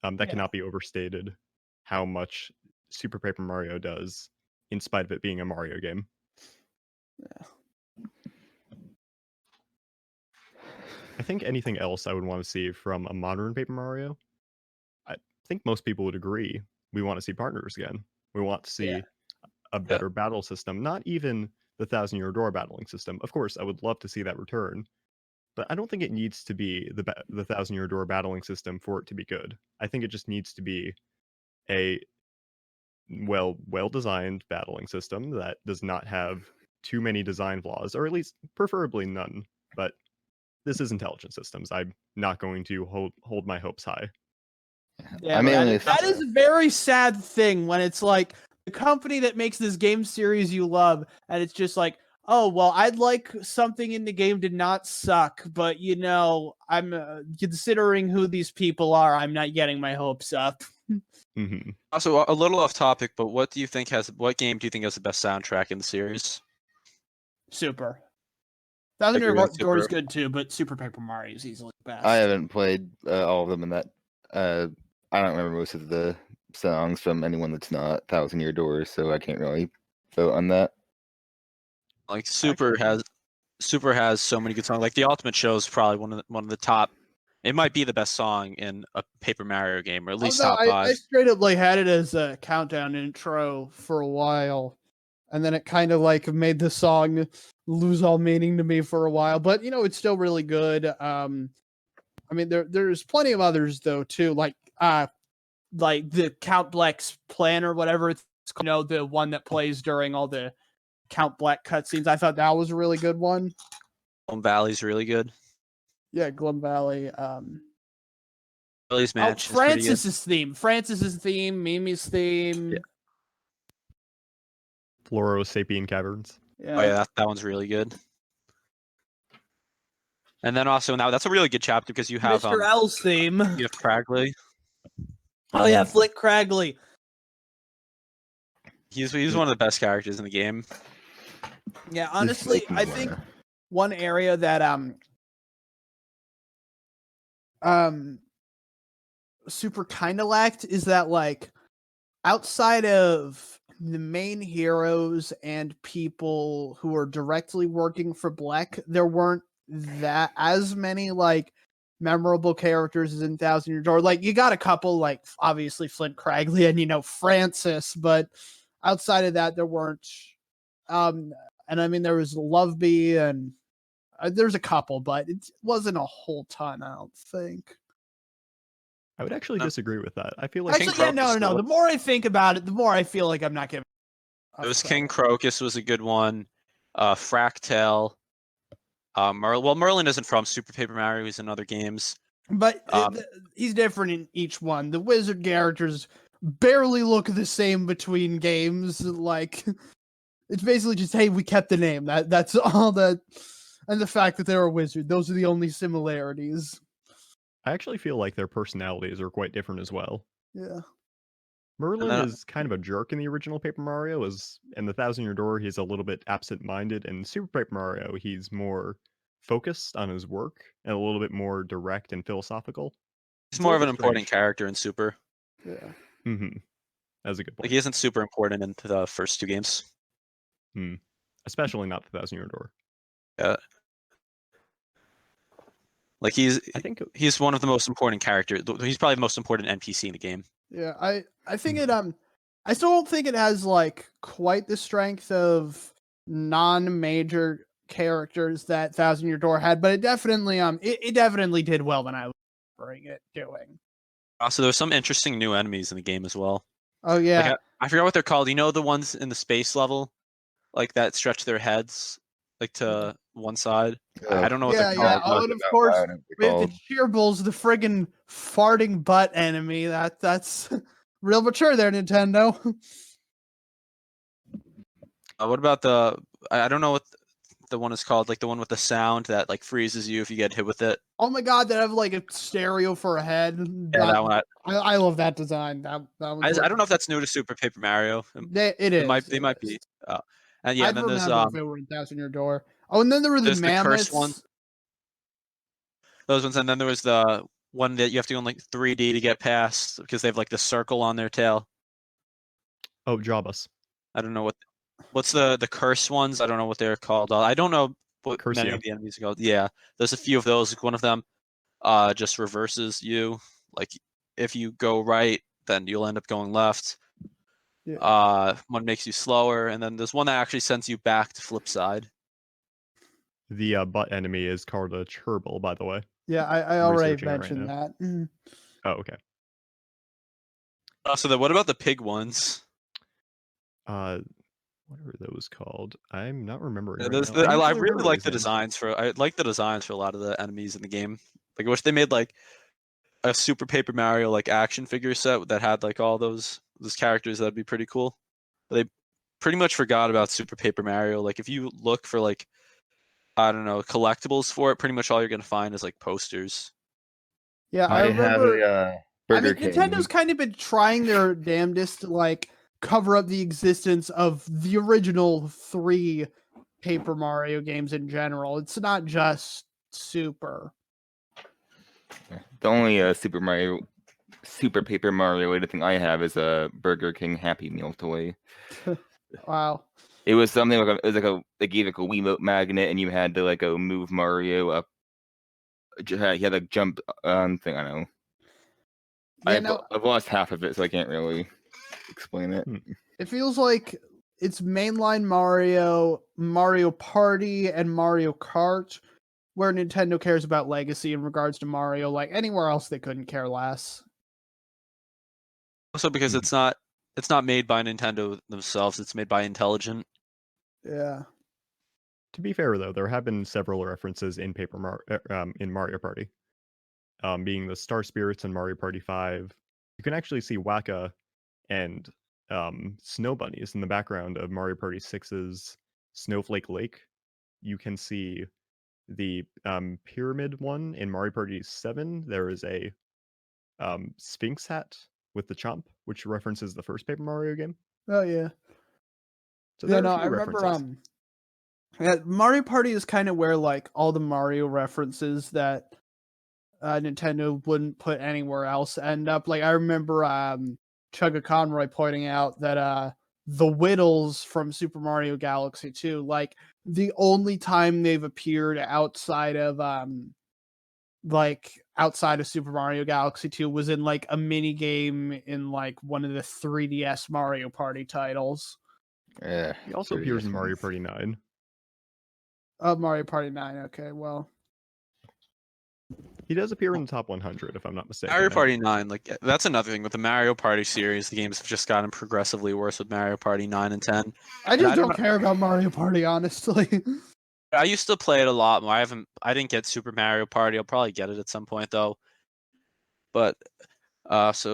That Yeah. cannot be overstated. How much Super Paper Mario does, in spite of it being a Mario game. Yeah. I think anything else I would want to see from a modern Paper Mario, I think most people would agree. We want to see partners again. We want to see a better battle system, not even the 1,000-year door battling system. Of course, I would love to see that return, but I don't think it needs to be the 1,000-year door battling system for it to be good. I think it just needs to be a well-designed battling system that does not have too many design flaws, or at least preferably none. But this is Intelligent Systems. I'm not going to hold my hopes high. Yeah, I mean, that is a very sad thing when it's like the company that makes this game series you love, and it's just like, oh, well, I'd like something in the game to not suck, but I'm considering who these people are, I'm not getting my hopes up. Mm-hmm. Also, a little off topic, but what game do you think has the best soundtrack in the series? Super. I agree Thousand with Door is Super. good too, but Super Paper Mario is easily the best. I haven't played all of them in that. I don't remember most of the songs from anyone that's not 1,000-Year Doors, so I can't really vote on that. Like Super has so many good songs. Like the Ultimate Show is probably one of the top. It might be the best song in a Paper Mario game, or at least top 5. I straight up had it as a countdown intro for a while, and then it kind of made the song lose all meaning to me for a while. But it's still really good. I mean, there's plenty of others though too, like the Count Black's Plan or whatever it's called, the one that plays during all the Count Black cutscenes. I thought that was a really good one. Glum Valley's really good. Yeah, Glum Valley. Billy's Mansion is pretty good. Francis's theme, Mimi's theme. Yeah. Floro Sapien Caverns. Yeah. Oh yeah, that one's really good. And then also now that's a really good chapter because you have Mr. L's theme. you have Cragley. Oh yeah, Flint Cragley. He's one of the best characters in the game. Yeah, honestly, I think one area that Super kind of lacked is that outside of the main heroes and people who are directly working for Black, there weren't that as many memorable characters as in 1,000-Year Door. You got a couple, obviously Flint Cragley and Francis, but outside of that there weren't. And I mean there was Loveby and there's a couple, but it wasn't a whole ton, I don't think. I would actually disagree with that. I feel like Actually, no. The more I think about it, the more I feel like I'm not giving. It was King Crocus was a good one. Fractal. Merlin isn't from Super Paper Mario. He's in other games. But he's different in each one. The wizard characters barely look the same between games. It's basically just, hey, we kept the name. That's all that, and the fact that they're a wizard. Those are the only similarities. I actually feel like their personalities are quite different as well. Yeah. Merlin is kind of a jerk in the original Paper Mario, as in the 1,000-Year Door, he's a little bit absent-minded. In Super Paper Mario, he's more focused on his work and a little bit more direct and philosophical. He's more of an important character in Super. Yeah. Mm-hmm. That's a good point. He isn't super important in the first 2 games. Especially not the 1,000-Year Door. Yeah. Like I think he's one of the most important characters. He's probably the most important NPC in the game. Yeah, I think it I still don't think it has like quite the strength of non-major characters that 1,000-Year Door had, but it definitely it definitely did well than I was remembering it doing. Also, there's some interesting new enemies in the game as well. Oh yeah. Like I forgot what they're called. You know the ones in the space level, like that stretch their heads like to one side. I don't know what they're yeah. called. Oh, and of course we have the Cheerballs, the friggin' farting butt enemy. That's real mature there, Nintendo. What about the? I don't know what the one is called. Like the one with the sound that like freezes you if you get hit with it. Oh my god, that have like a stereo for a head. Yeah, that one. I love that design. That one's I don't know if that's new to Super Paper Mario. It is. They might be. And yeah, I'd and then there's remember if it were in 1,000-Year Door. Oh, and then there were the there's the mammoths. cursed one. Those ones, and then there was the one that you have to go in like 3D to get past because they have like the circle on their tail. Oh, Jabba's. I don't know what's the curse ones. I don't know what they're called. I don't know what many Curcio. of the enemies are called. Yeah, there's a few of those. One of them just reverses you. Like if you go right, then you'll end up going left. Yeah. One makes you slower, and then there's one that actually sends you back to flip side. The butt enemy is called a Cherbal, by the way. Yeah, I already Researching it right mentioned now. that. Mhm. Oh, okay. So then, what about the pig ones? What are those called? I'm not remembering. Yeah, Right now. I usually really remember like these the names. designs for. I like the designs for a lot of the enemies in the game. Like, I wish they made like a Super Paper Mario like action figure set that had like all those characters. That'd be pretty cool. But they pretty much forgot about Super Paper Mario. Like, if you look for like, I don't know, collectibles for it, pretty much all you're gonna find is like posters. Yeah, I have remember. a Burger King. Nintendo's kind of been trying their damnedest to like cover up the existence of the original 3 Paper Mario games in general. It's not just Super. The only Super Paper Mario anything I have is a Burger King Happy Meal toy. Wow. It was something like they gave like a Wiimote magnet, and you had to like go move Mario up. He had a jump on thing. I don't know. Yeah, I've lost half of it, so I can't really explain it. it feels like it's mainline Mario, Mario Party, and Mario Kart, where Nintendo cares about legacy in regards to Mario. Like anywhere else, they couldn't care less. Also, because it's not made by Nintendo themselves. It's made by Intelligent. Yeah. To be fair, though, there have been several references in in Mario Party, being the Star Spirits in Mario Party 5. You can actually see Waka and snow bunnies in the background of Mario Party 6's Snowflake Lake. You can see the pyramid one in Mario Party 7. There is a Sphinx hat with the chomp, which references the first Paper Mario game. Oh yeah. So Yeah, there no, are a I few remember references. yeah, Mario Party is kind of where like all the Mario references that Nintendo wouldn't put anywhere else end up. Like I remember Chugga Conroy pointing out that the Whittles from Super Mario Galaxy 2, like the only time they've appeared outside of Super Mario Galaxy 2 was in like a mini game in like one of the 3DS Mario Party titles. Yeah. He also appears in Mario Party 9. Mario Party 9. Okay, well. He does appear in the top 100, if I'm not mistaken. Mario Party 9, like that's another thing with the Mario Party series. The games have just gotten progressively worse with Mario Party 9 and 10. I just don't care about Mario Party, honestly. I used to play it a lot more. I didn't get Super Mario Party. I'll probably get it at some point though. But it's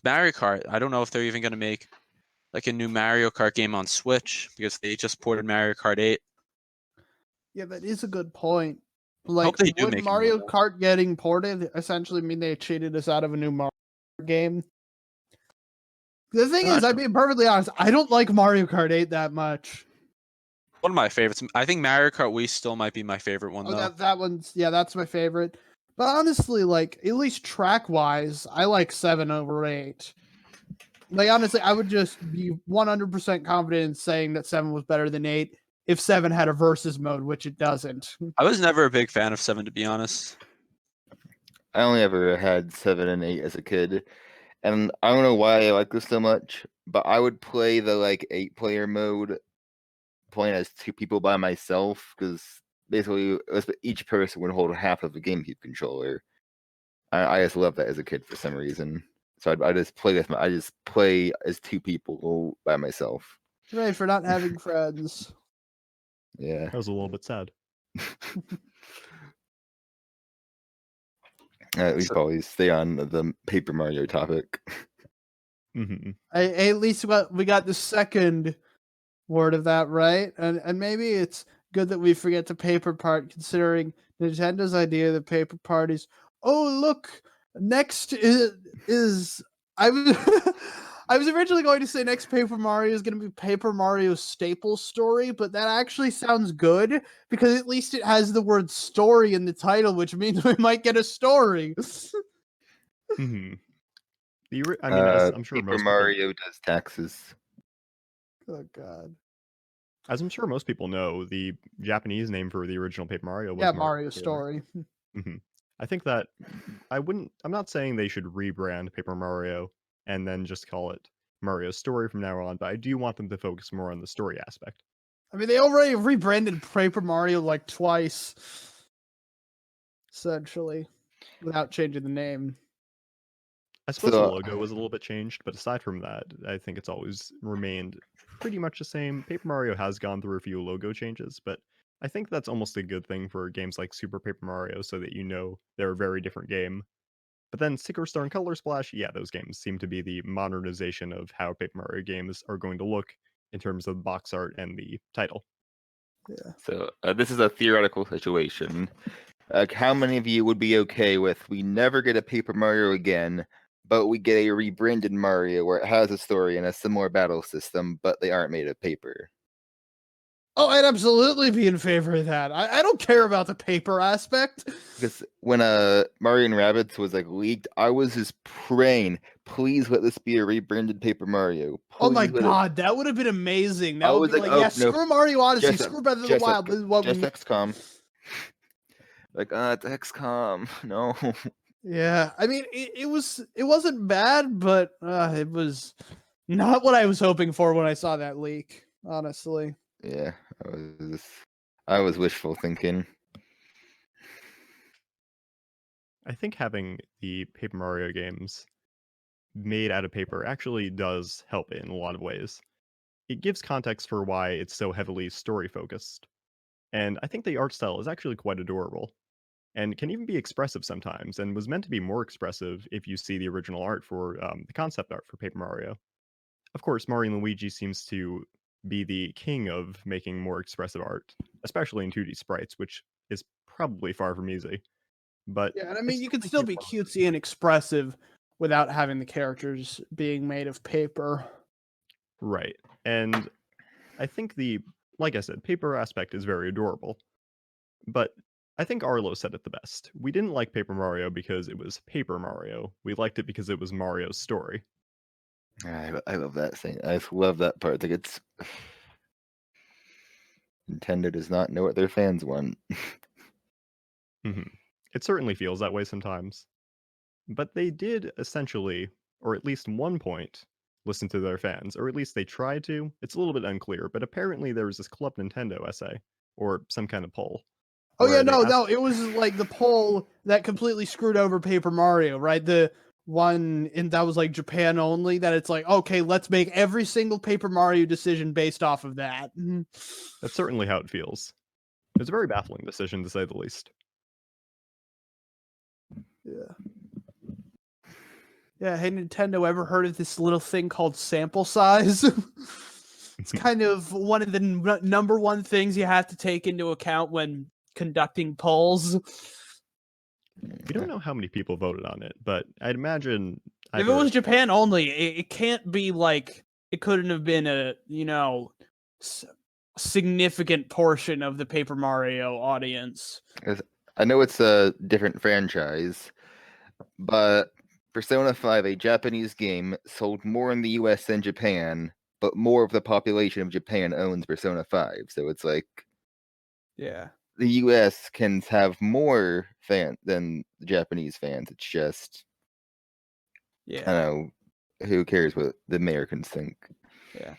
Mario Kart. I don't know if they're even gonna make like a new Mario Kart game on Switch because they just ported Mario Kart 8. Yeah, that is a good point. Like, Hope they do would make Mario more. Kart getting ported essentially mean they cheated us out of a new Mario game? The thing is, I'd be perfectly honest, I don't like Mario Kart 8 that much. One of my favorites. I think Mario Kart Wii still might be my favorite one though. That one's, yeah, that's my favorite. But honestly, like, at least track-wise, I like 7 over 8. Like, honestly, I would just be 100% confident in saying that 7 was better than 8 if 7 had a versus mode, which it doesn't. I was never a big fan of 7, to be honest. I only ever had 7 and 8 as a kid, and I don't know why I like this so much, but I would play the 8-player mode, playing as 2 people by myself, because basically each person would hold half of a GameCube controller. I just love that as a kid for some reason. So I just play as 2 people by myself. Right, for not having friends. Yeah. That was a little bit sad. We probably stay on the Paper Mario topic. Hmm. At least we got the second word of that right, and maybe it's good that we forget the paper part, considering Nintendo's idea of the paper part is, oh look, next is I was I was originally going to say next Paper Mario is going to be Paper Mario's Staple Story, but that actually sounds good because at least it has the word story in the title, which means we might get a story. Hmm. I mean, as I'm sure Paper most people, Mario does taxes. Oh god. as I'm sure most people know, the Japanese name for the original Paper Mario was Yeah, Mario Story. Hmm. I think that I'm not saying they should rebrand Paper Mario and then just call it Mario Story from now on, but I do want them to focus more on the story aspect. I mean, they already rebranded Paper Mario like twice, essentially, without changing the name. I suppose So, the logo was a little bit changed, but aside from that, I think it's always remained pretty much the same. Paper Mario has gone through a few logo changes, but I think that's almost a good thing for games like Super Paper Mario, so that you know they're a very different game. But then Star and Color Splash, yeah, those games seem to be the modernization of how Paper Mario games are going to look in terms of box art and the title. Yeah. So this is a theoretical situation. How many of you would be okay with we never get a Paper Mario again, but we get a rebranded Mario where it has a story and a similar battle system, but they aren't made of paper? Oh, I'd absolutely be in favor of that. I don't care about the paper aspect. Because when Mario and Rabbids was leaked, I was just praying, please let this be a rebranded Paper Mario. Oh my Please let it. god, that would have been amazing. That I would was be like, like, oh, yeah, no, screw Mario Odyssey, just- screw Breath of the just- Wild. This is what Just we... XCOM. It's XCOM. No. Yeah, I mean, it wasn't bad, but it was not what I was hoping for when I saw that leak, honestly. Yeah, I was wishful thinking. I think having the Paper Mario games made out of paper actually does help in a lot of ways. It gives context for why it's so heavily story focused. And I think the art style is actually quite adorable, and can even be expressive sometimes, and was meant to be more expressive if you see the original art for the concept art for Paper Mario. Of course, Mario and Luigi seems to be the king of making more expressive art, especially in 2D sprites, which is probably far from easy. But Yeah, and I mean, you can still be cutesy and expressive without having the characters being made of paper. right. And I think like I said, paper aspect is very adorable. But I think Arlo said it the best. We didn't like Paper Mario because it was Paper Mario. We liked it because it was Mario's story. I love that thing. I love that part. It's Nintendo does not know what their fans want. It certainly feels that way sometimes. But they did essentially, or at least one point, listen to their fans, or at least they tried to. It's a little bit unclear, but apparently there was this Club Nintendo essay, or some kind of poll. Oh yeah, where they no, asked- it was like the poll that completely screwed over Paper Mario, right? The one that was like Japan only, that it's like, okay, let's make every single Paper Mario decision based off of that. That's certainly how it feels. It was a very baffling decision, to say the least. Yeah. Yeah, hey Nintendo, ever heard of this little thing called sample size? It's kind of one of the number one things you have to take into account when conducting polls. We don't know how many people voted on it, but I'd imagine If it was Japan only, it can't be like, it couldn't have been a, significant portion of the Paper Mario audience. I know it's a different franchise, but Persona 5, a Japanese game, sold more in the US than Japan, but more of the population of Japan owns Persona 5. So it's like Yeah. the US can have more fans than the Japanese fans. It's just, I Yeah. don't know, who cares what the Americans think? Yeah.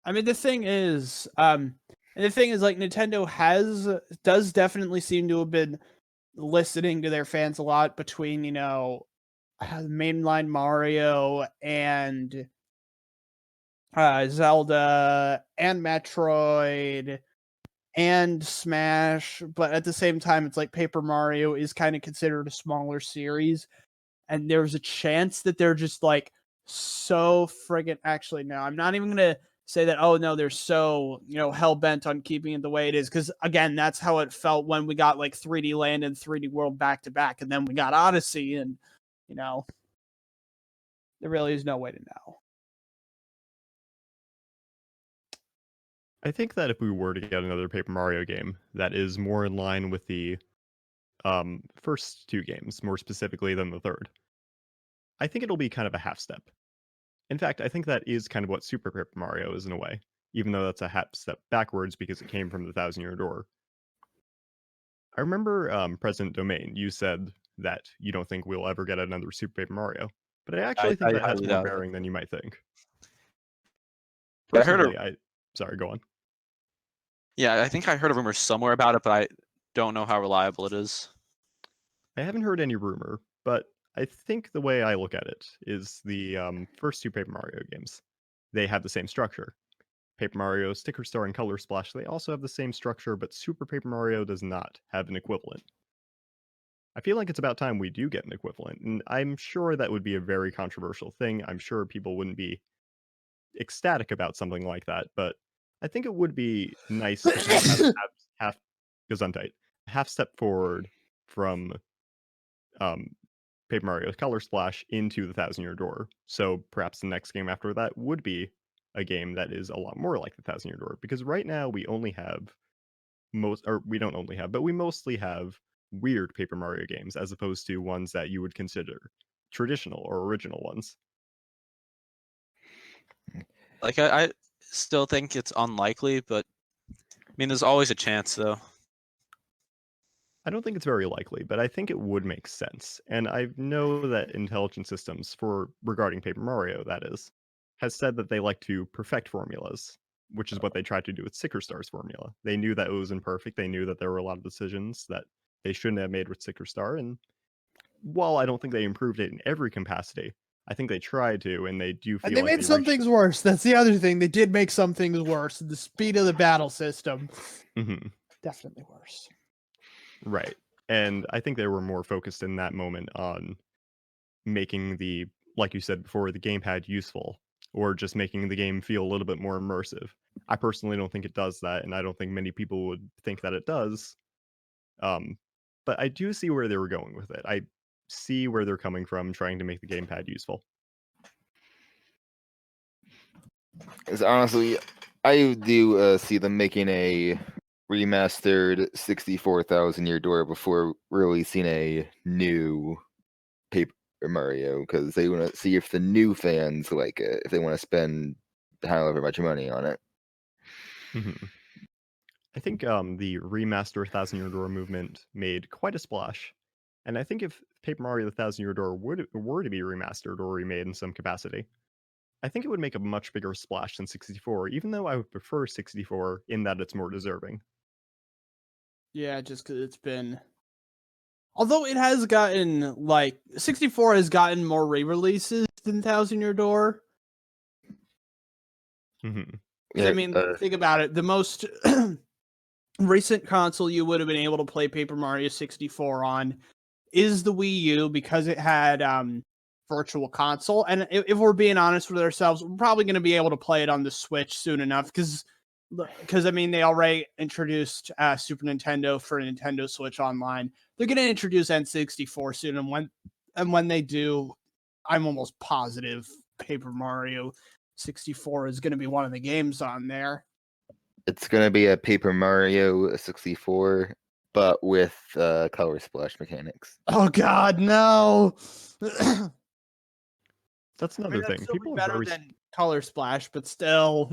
I mean, the thing is, like Nintendo does definitely seem to have been listening to their fans a lot between, mainline Mario and Zelda and Metroid and Smash, but at the same time, it's like Paper Mario is kind of considered a smaller series, and there's a chance that they're just like so friggin' actually no, I'm not even gonna say that, oh no, they're so, hell bent on keeping it the way it is, because again, that's how it felt when we got like 3D Land and 3D World back to back, and then we got Odyssey, and there really is no way to know. I think that if we were to get another Paper Mario game that is more in line with the first two games, more specifically than the third, I think it'll be kind of a half step. In fact, I think that is kind of what Super Paper Mario is in a way, even though that's a half step backwards because it came from the Thousand Year Door. I remember President Domain, you said that you don't think we'll ever get another Super Paper Mario, but I actually think that has highly more doubt it. bearing than you might think. I heard Personally, sorry, go on. Yeah, I think I heard a rumor somewhere about it, but I don't know how reliable it is. I haven't heard any rumor, but I think the way I look at it is the first two Paper Mario games. They have the same structure. Paper Mario, Sticker Star, and Color Splash, they also have the same structure, but Super Paper Mario does not have an equivalent. I feel like it's about time we do get an equivalent, and I'm sure that would be a very controversial thing. I'm sure people wouldn't be ecstatic about something like that, but I think it would be nice to kind of have Gesundheit, half step forward from Paper Mario Color Splash into the Thousand Year Door. So perhaps the next game after that would be a game that is a lot more like the Thousand Year Door, because right now we only have we mostly have weird Paper Mario games as opposed to ones that you would consider traditional or original ones. Like I still think it's unlikely, but I mean, there's always a chance, though. I don't think it's very likely, but I think it would make sense. And I know that Intelligent Systems, regarding Paper Mario, that is, has said that they like to perfect formulas, which is what they tried to do with Sticker Star's formula. They knew that it was imperfect. They knew that there were a lot of decisions that they shouldn't have made with Sticker Star. And while I don't think they improved it in every capacity, I think they tried to, and they do feel And they like made some things worse. That's the other thing. They did make some things worse. The speed of the battle system. Mm-hmm. Definitely worse. Right. And I think they were more focused in that moment on making the, like you said before, the gamepad useful, or just making the game feel a little bit more immersive. I personally don't think it does that, and I don't think many people would think that it does. But I do see where they were going with it. I see where they're coming from, trying to make the gamepad useful. Because honestly, I do see them making a remastered 64,000 Year Door before releasing a new Paper Mario, because they want to see if the new fans like it, if they want to spend however much money on it. Mm-hmm. I think the remaster Thousand Year Door movement made quite a splash, and I think if Paper Mario: The Thousand Year Door were to be remastered or remade in some capacity, I think it would make a much bigger splash than 64, even though I would prefer 64 in that it's more deserving. Yeah, just because it's been... Although it has gotten, 64 has gotten more re-releases than Thousand Year Door. Mm-hmm. Yeah, I mean, think about it. The most recent console you would have been able to play Paper Mario 64 on is the Wii U, because it had Virtual Console. And if we're being honest with ourselves, we're probably going to be able to play it on the Switch soon enough, because I mean, they already introduced Super Nintendo for Nintendo Switch Online. They're going to introduce N64 soon, and when they do, I'm almost positive Paper Mario 64 is going to be one of the games on there. It's going to be a Paper Mario 64, but with color splash mechanics. Oh God, no! That's I another mean, that'd thing. still be People are better very than Color Splash, but still.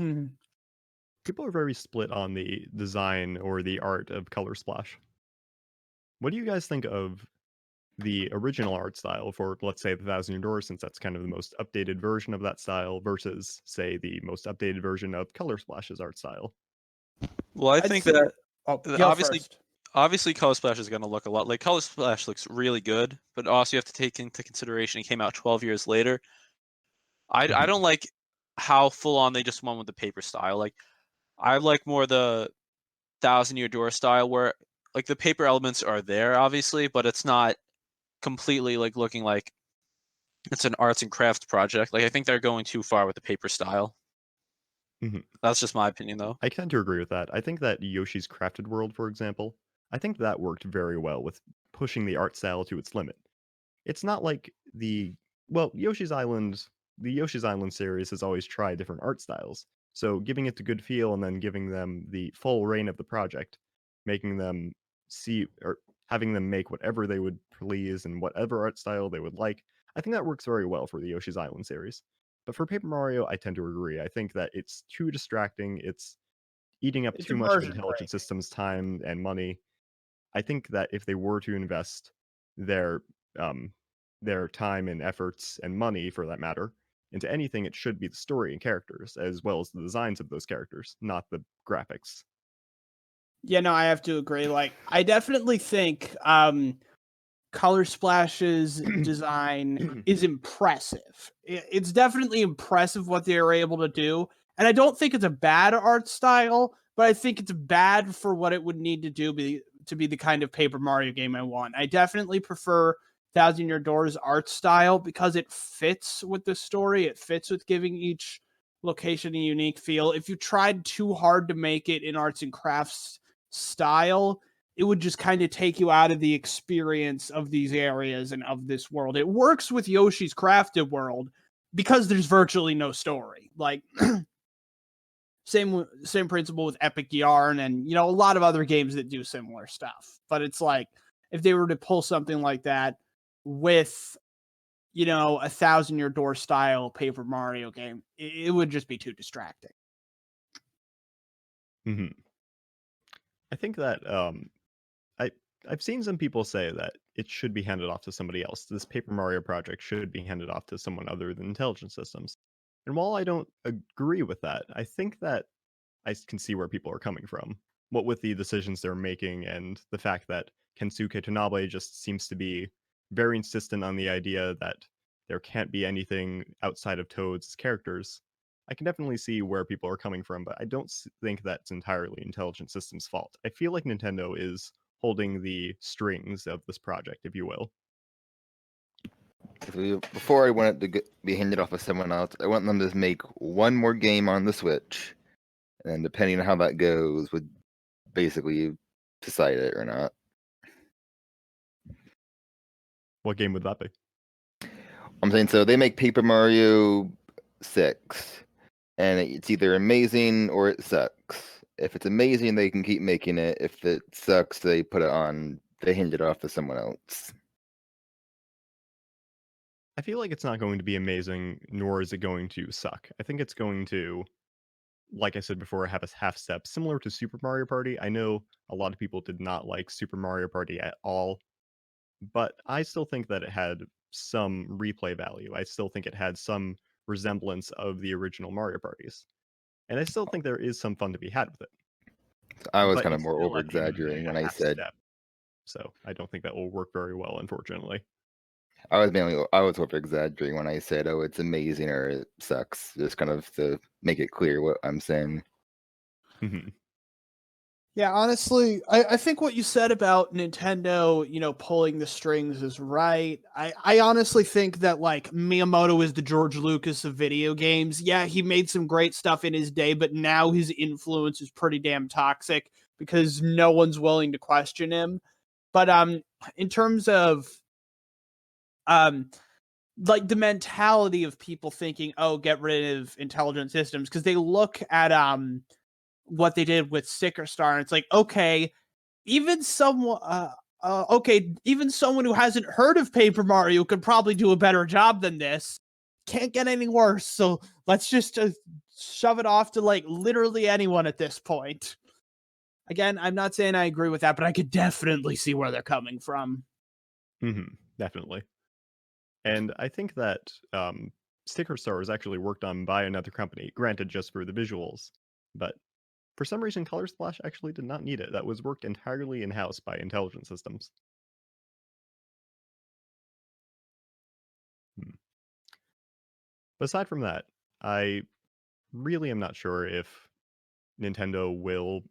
people are very split on the design or the art of Color Splash. What do you guys think of the original art style for, let's say, the Thousand Year Door, since that's kind of the most updated version of that style, versus, say, the most updated version of Color Splash's art style? Well, I I'd think say- that go obviously first. obviously Color Splash is going to look a lot like Color Splash looks really good, but also you have to take into consideration it came out 12 years later. I don't like how full on they just went with the paper style. Like I like more the Thousand Year Door style where like the paper elements are there obviously, but it's not completely like looking like it's an arts and crafts project. Like I think they're going too far with the paper style. Mhm. That's just my opinion though. I tend to agree with that. I think that Yoshi's Crafted World, for example, I think that worked very well with pushing the art style to its limit. It's not like the Yoshi's Island, the Yoshi's Island series has always tried different art styles. So giving it the good feel and then giving them the full reign of the project, making them see or having them make whatever they would please and whatever art style they would like, I think that works very well for the Yoshi's Island series. But for Paper Mario, I tend to agree. I think that it's too distracting. It's eating up It's too much of immersion Intelligent breaking. Systems' time and money. I think that if they were to invest their their time and efforts and money, for that matter, into anything, it should be the story and characters, as well as the designs of those characters, not the graphics. Yeah, no, I have to agree. Like, I definitely think Color Splash's design is impressive. It's definitely impressive what they were able to do. And I don't think it's a bad art style, but I think it's bad for what it would need to do to be the kind of Paper Mario game I want. I definitely prefer Thousand Year Door's art style because it fits with the story. It fits with giving each location a unique feel. If you tried too hard to make it in arts and crafts style, it would just kind of take you out of the experience of these areas and of this world. It works with Yoshi's Crafted World because there's virtually no story. Like same principle with Epic Yarn and a lot of other games that do similar stuff. But it's like if they were to pull something like that with a Thousand Year Door style Paper Mario game, it would just be too distracting. Hmm. I think that I've seen some people say that it should be handed off to somebody else. This Paper Mario project should be handed off to someone other than Intelligent Systems. And while I don't agree with that, I think that I can see where people are coming from. What with the decisions they're making and the fact that Kensuke Tanabe just seems to be very insistent on the idea that there can't be anything outside of Toad's characters. I can definitely see where people are coming from, but I don't think that's entirely Intelligent Systems' fault. I feel like Nintendo is holding the strings of this project, if you will. Before I want it to be handed off to someone else, I want them to make one more game on the Switch, and depending on how that goes, would basically decide it or not. What game would that be? I'm saying, so they make Paper Mario 6, and it's either amazing or it sucks. If it's amazing, they can keep making it. If it sucks, they hand it off to someone else. I feel like it's not going to be amazing, nor is it going to suck. I think it's going to, like I said before, have a half step similar to Super Mario Party. I know a lot of people did not like Super Mario Party at all, but I still think that it had some replay value. I still think it had some resemblance of the original Mario parties. And I still think there is some fun to be had with it. I was But kind of it's more still, at the end of the over-exaggerating day, when a I half said step. So I don't think that will work very well, unfortunately. I was over-exaggerating when I said, "Oh, it's amazing" or "It sucks." Just kind of to make it clear what I'm saying. Yeah, honestly, I think what you said about Nintendo, pulling the strings is right. I honestly think that like Miyamoto is the George Lucas of video games. Yeah, he made some great stuff in his day, but now his influence is pretty damn toxic because no one's willing to question him. But in terms of like the mentality of people thinking, "Oh, get rid of Intelligent Systems," because they look at what they did with Sticker Star, and it's like, okay, even someone, even someone who hasn't heard of Paper Mario could probably do a better job than this. can't get any worse. So let's just shove it off to like literally anyone at this point. Again, I'm not saying I agree with that, but I could definitely see where they're coming from. Definitely. And I think that Sticker Star was actually worked on by another company, granted just for the visuals, but for some reason Color Splash actually did not need it. That was worked entirely in-house by Intelligent Systems. But aside from that, I really am not sure if Nintendo will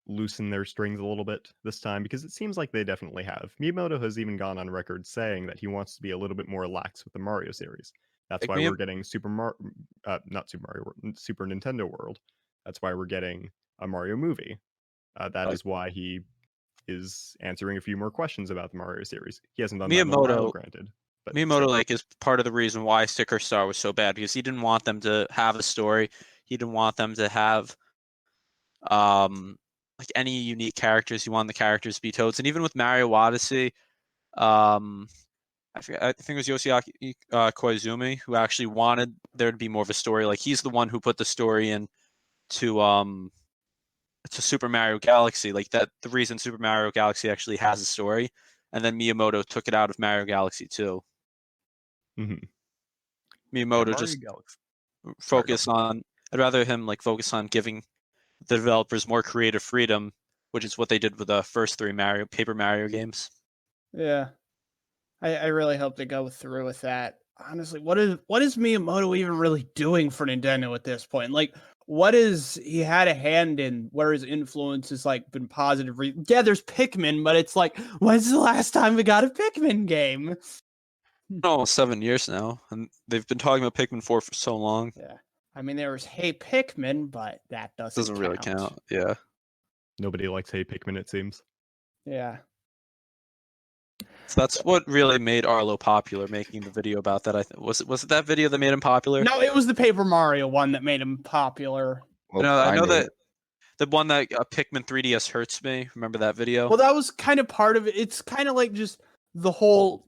loosen their strings a little bit this time, because it seems like they definitely have. Miyamoto has even gone on record saying that he wants to be a little bit more lax with the Mario series. That's why we're getting Super Nintendo World. That's why we're getting a Mario movie. That is why he is answering a few more questions about the Mario series. He hasn't done that in a while, granted. But Miyamoto like is part of the reason why Sticker Star was so bad, because he didn't want them to have a story. He didn't want them to have like any unique characters. He wanted the characters to be Toads. And even with Mario Odyssey, I think it was Yoshiaki Koizumi who actually wanted there to be more of a story. Like he's the one who put the story in to Super Mario Galaxy. Like that, the reason Super Mario Galaxy actually has a story, and then Miyamoto took it out of Mario Galaxy too. Miyamoto just focus on. I'd rather him like focus on giving the developers more creative freedom, which is what they did with the first 3 Paper Mario games. Yeah, I really hope they go through with that. Honestly, what is Miyamoto even really doing for Nintendo at this point? Like, what is he had a hand in where his influence has like been positive? Yeah, there's Pikmin, but it's like, when's the last time we got a Pikmin game? Almost 7 years now, and they've been talking about Pikmin 4 for so long. Yeah, I mean there was Hey Pikmin, but that doesn't really count. Yeah, nobody likes Hey Pikmin, it seems. Yeah. So that's what really made Arlo popular, making the video about that. I think was it that video that made him popular? No, it was the Paper Mario one that made him popular. Well, I know that the one that Pikmin 3DS hurts me. Remember that video? Well, that was kind of part of it. It's kind of like just the whole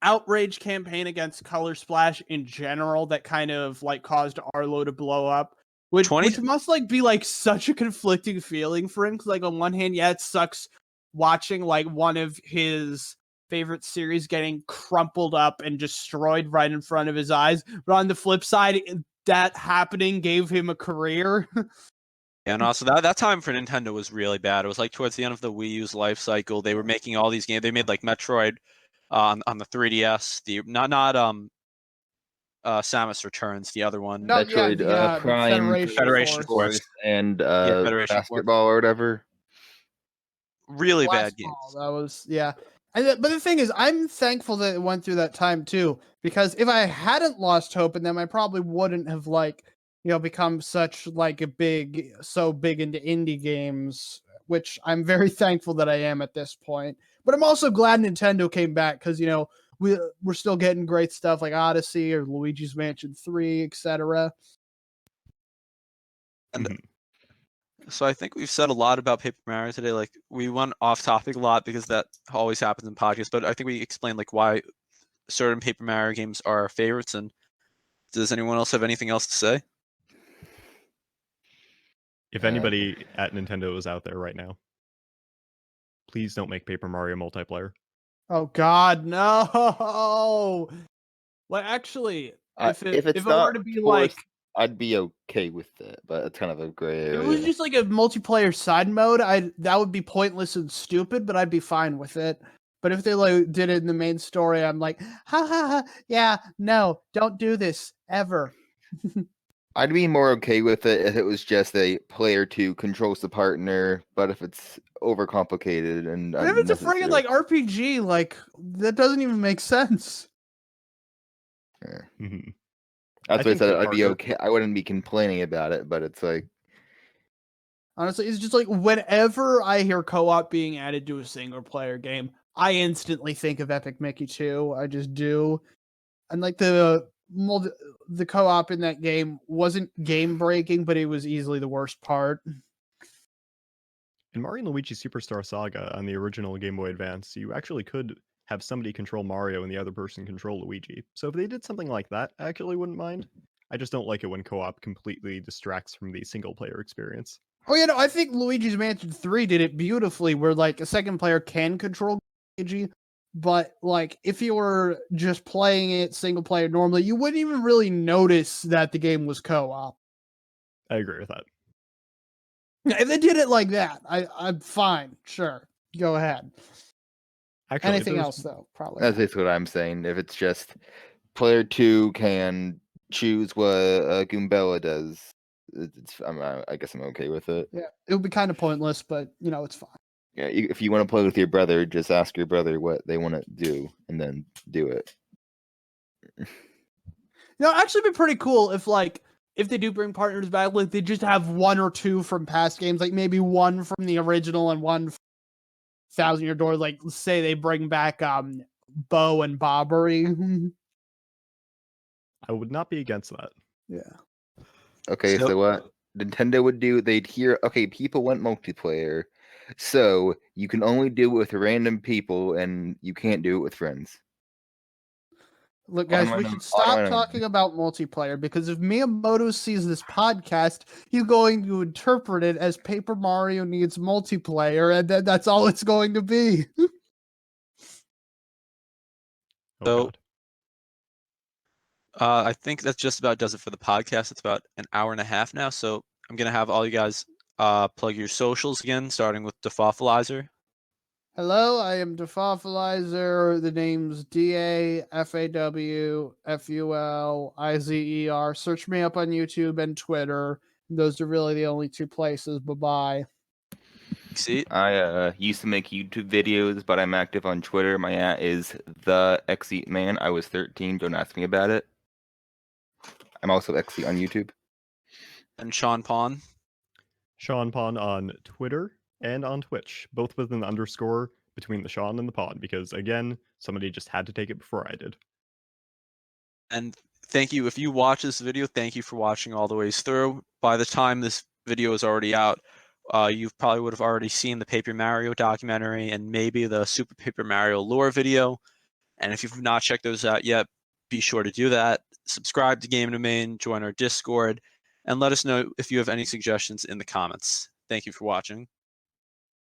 outrage campaign against Color Splash in general that kind of like caused Arlo to blow up, which must like be like such a conflicting feeling for him. Cause like on one hand, yeah, it sucks watching like one of his favorite series getting crumpled up and destroyed right in front of his eyes. But on the flip side, that happening gave him a career. And also that time for Nintendo was really bad. It was like towards the end of the Wii U's life cycle. They were making all these games. They made like Metroid on the 3DS. The not Samus Returns, the other one. No, Metroid Prime, Federation Force, and Federation Basketball or whatever. Really bad games. That was but the thing is, I'm thankful that it went through that time too, because if I hadn't lost hope in them, I probably wouldn't have become such like so big into indie games, which I'm very thankful that I am at this point. But I'm also glad Nintendo came back because we're still getting great stuff like Odyssey or Luigi's Mansion 3, etc. And so I think we've said a lot about Paper Mario today. Like we went off topic a lot because that always happens in podcasts, but I think we explained like why certain Paper Mario games are our favorites. And does anyone else have anything else to say? If anybody at Nintendo is out there right now, please don't make Paper Mario multiplayer. Oh God, no! Well, actually, if it were to be like, I'd be okay with it, but it's kind of a gray area. If it was just like a multiplayer side mode, that would be pointless and stupid, but I'd be fine with it. But if they like did it in the main story, I'm like, ha ha ha, yeah, no, don't do this ever. I'd be more okay with it if it was just a player 2 controls the partner, but if it's overcomplicated and if it's a friggin' like RPG, like that doesn't even make sense. Yeah. That's why I said I'd be okay. I wouldn't be complaining about it, but it's like honestly, it's just like whenever I hear co-op being added to a single player game, I instantly think of Epic Mickey 2. I just do. And like the co-op in that game wasn't game breaking, but it was easily the worst part. In Mario & Luigi Superstar Saga on the original Game Boy Advance, you actually could have somebody control Mario and the other person control Luigi. So if they did something like that, I actually wouldn't mind. I just don't like it when co-op completely distracts from the single-player experience. Oh, you know, I think Luigi's Mansion 3 did it beautifully, where like a second player can control Luigi, but like if you were just playing it single player normally, you wouldn't even really notice that the game was co-op. I agree with that. Yeah, if they did it like that, I'm fine. Sure, go ahead. Actually, if Anything there's- else though? Probably. That's not. basically what I'm saying. If it's just player 2 can choose what Goombella does, I guess I'm okay with it. Yeah, it would be kind of pointless, but you know, it's fine. Yeah, if you want to play with your brother, just ask your brother what they want to do, and then do it. You know, actually, it'd be pretty cool if they do bring partners back, like they just have one or two from past games, like maybe one from the original and one from Thousand Year Door. Like, say they bring back Bo and Bobbery. I would not be against that. Yeah. Okay, so what Nintendo would do, they'd hear, okay, people want multiplayer, so you can only do it with random people, and you can't do it with friends. Look, guys, we should stop talking about multiplayer because if Miyamoto sees this podcast, he's going to interpret it as Paper Mario needs multiplayer, and then that's all it's going to be. Oh, I think that just about does it for the podcast. It's about an hour and a half now, so I'm gonna have all you guys plug your socials again, starting with Defoffalizer. Hello, I am Defoffalizer. The name's DAFAWFULIZER. Search me up on YouTube and Twitter. Those are really the only two places. Bye-bye. See, I used to make YouTube videos, but I'm active on Twitter. My @ is the XEatMan. I was 13. Don't ask me about it. I'm also XE on YouTube. and Sean Pon. Sean Pon on Twitter and on Twitch, both with an underscore between the Sean and the Pon, because again, somebody just had to take it before I did. And thank you. If you watch this video, thank you for watching all the ways through. By the time this video is already out, you probably would have already seen the Paper Mario documentary and maybe the Super Paper Mario lore video. And if you've not checked those out yet, be sure to do that. Subscribe to Game Domain, join our Discord, and let us know if you have any suggestions in the comments. Thank you for watching.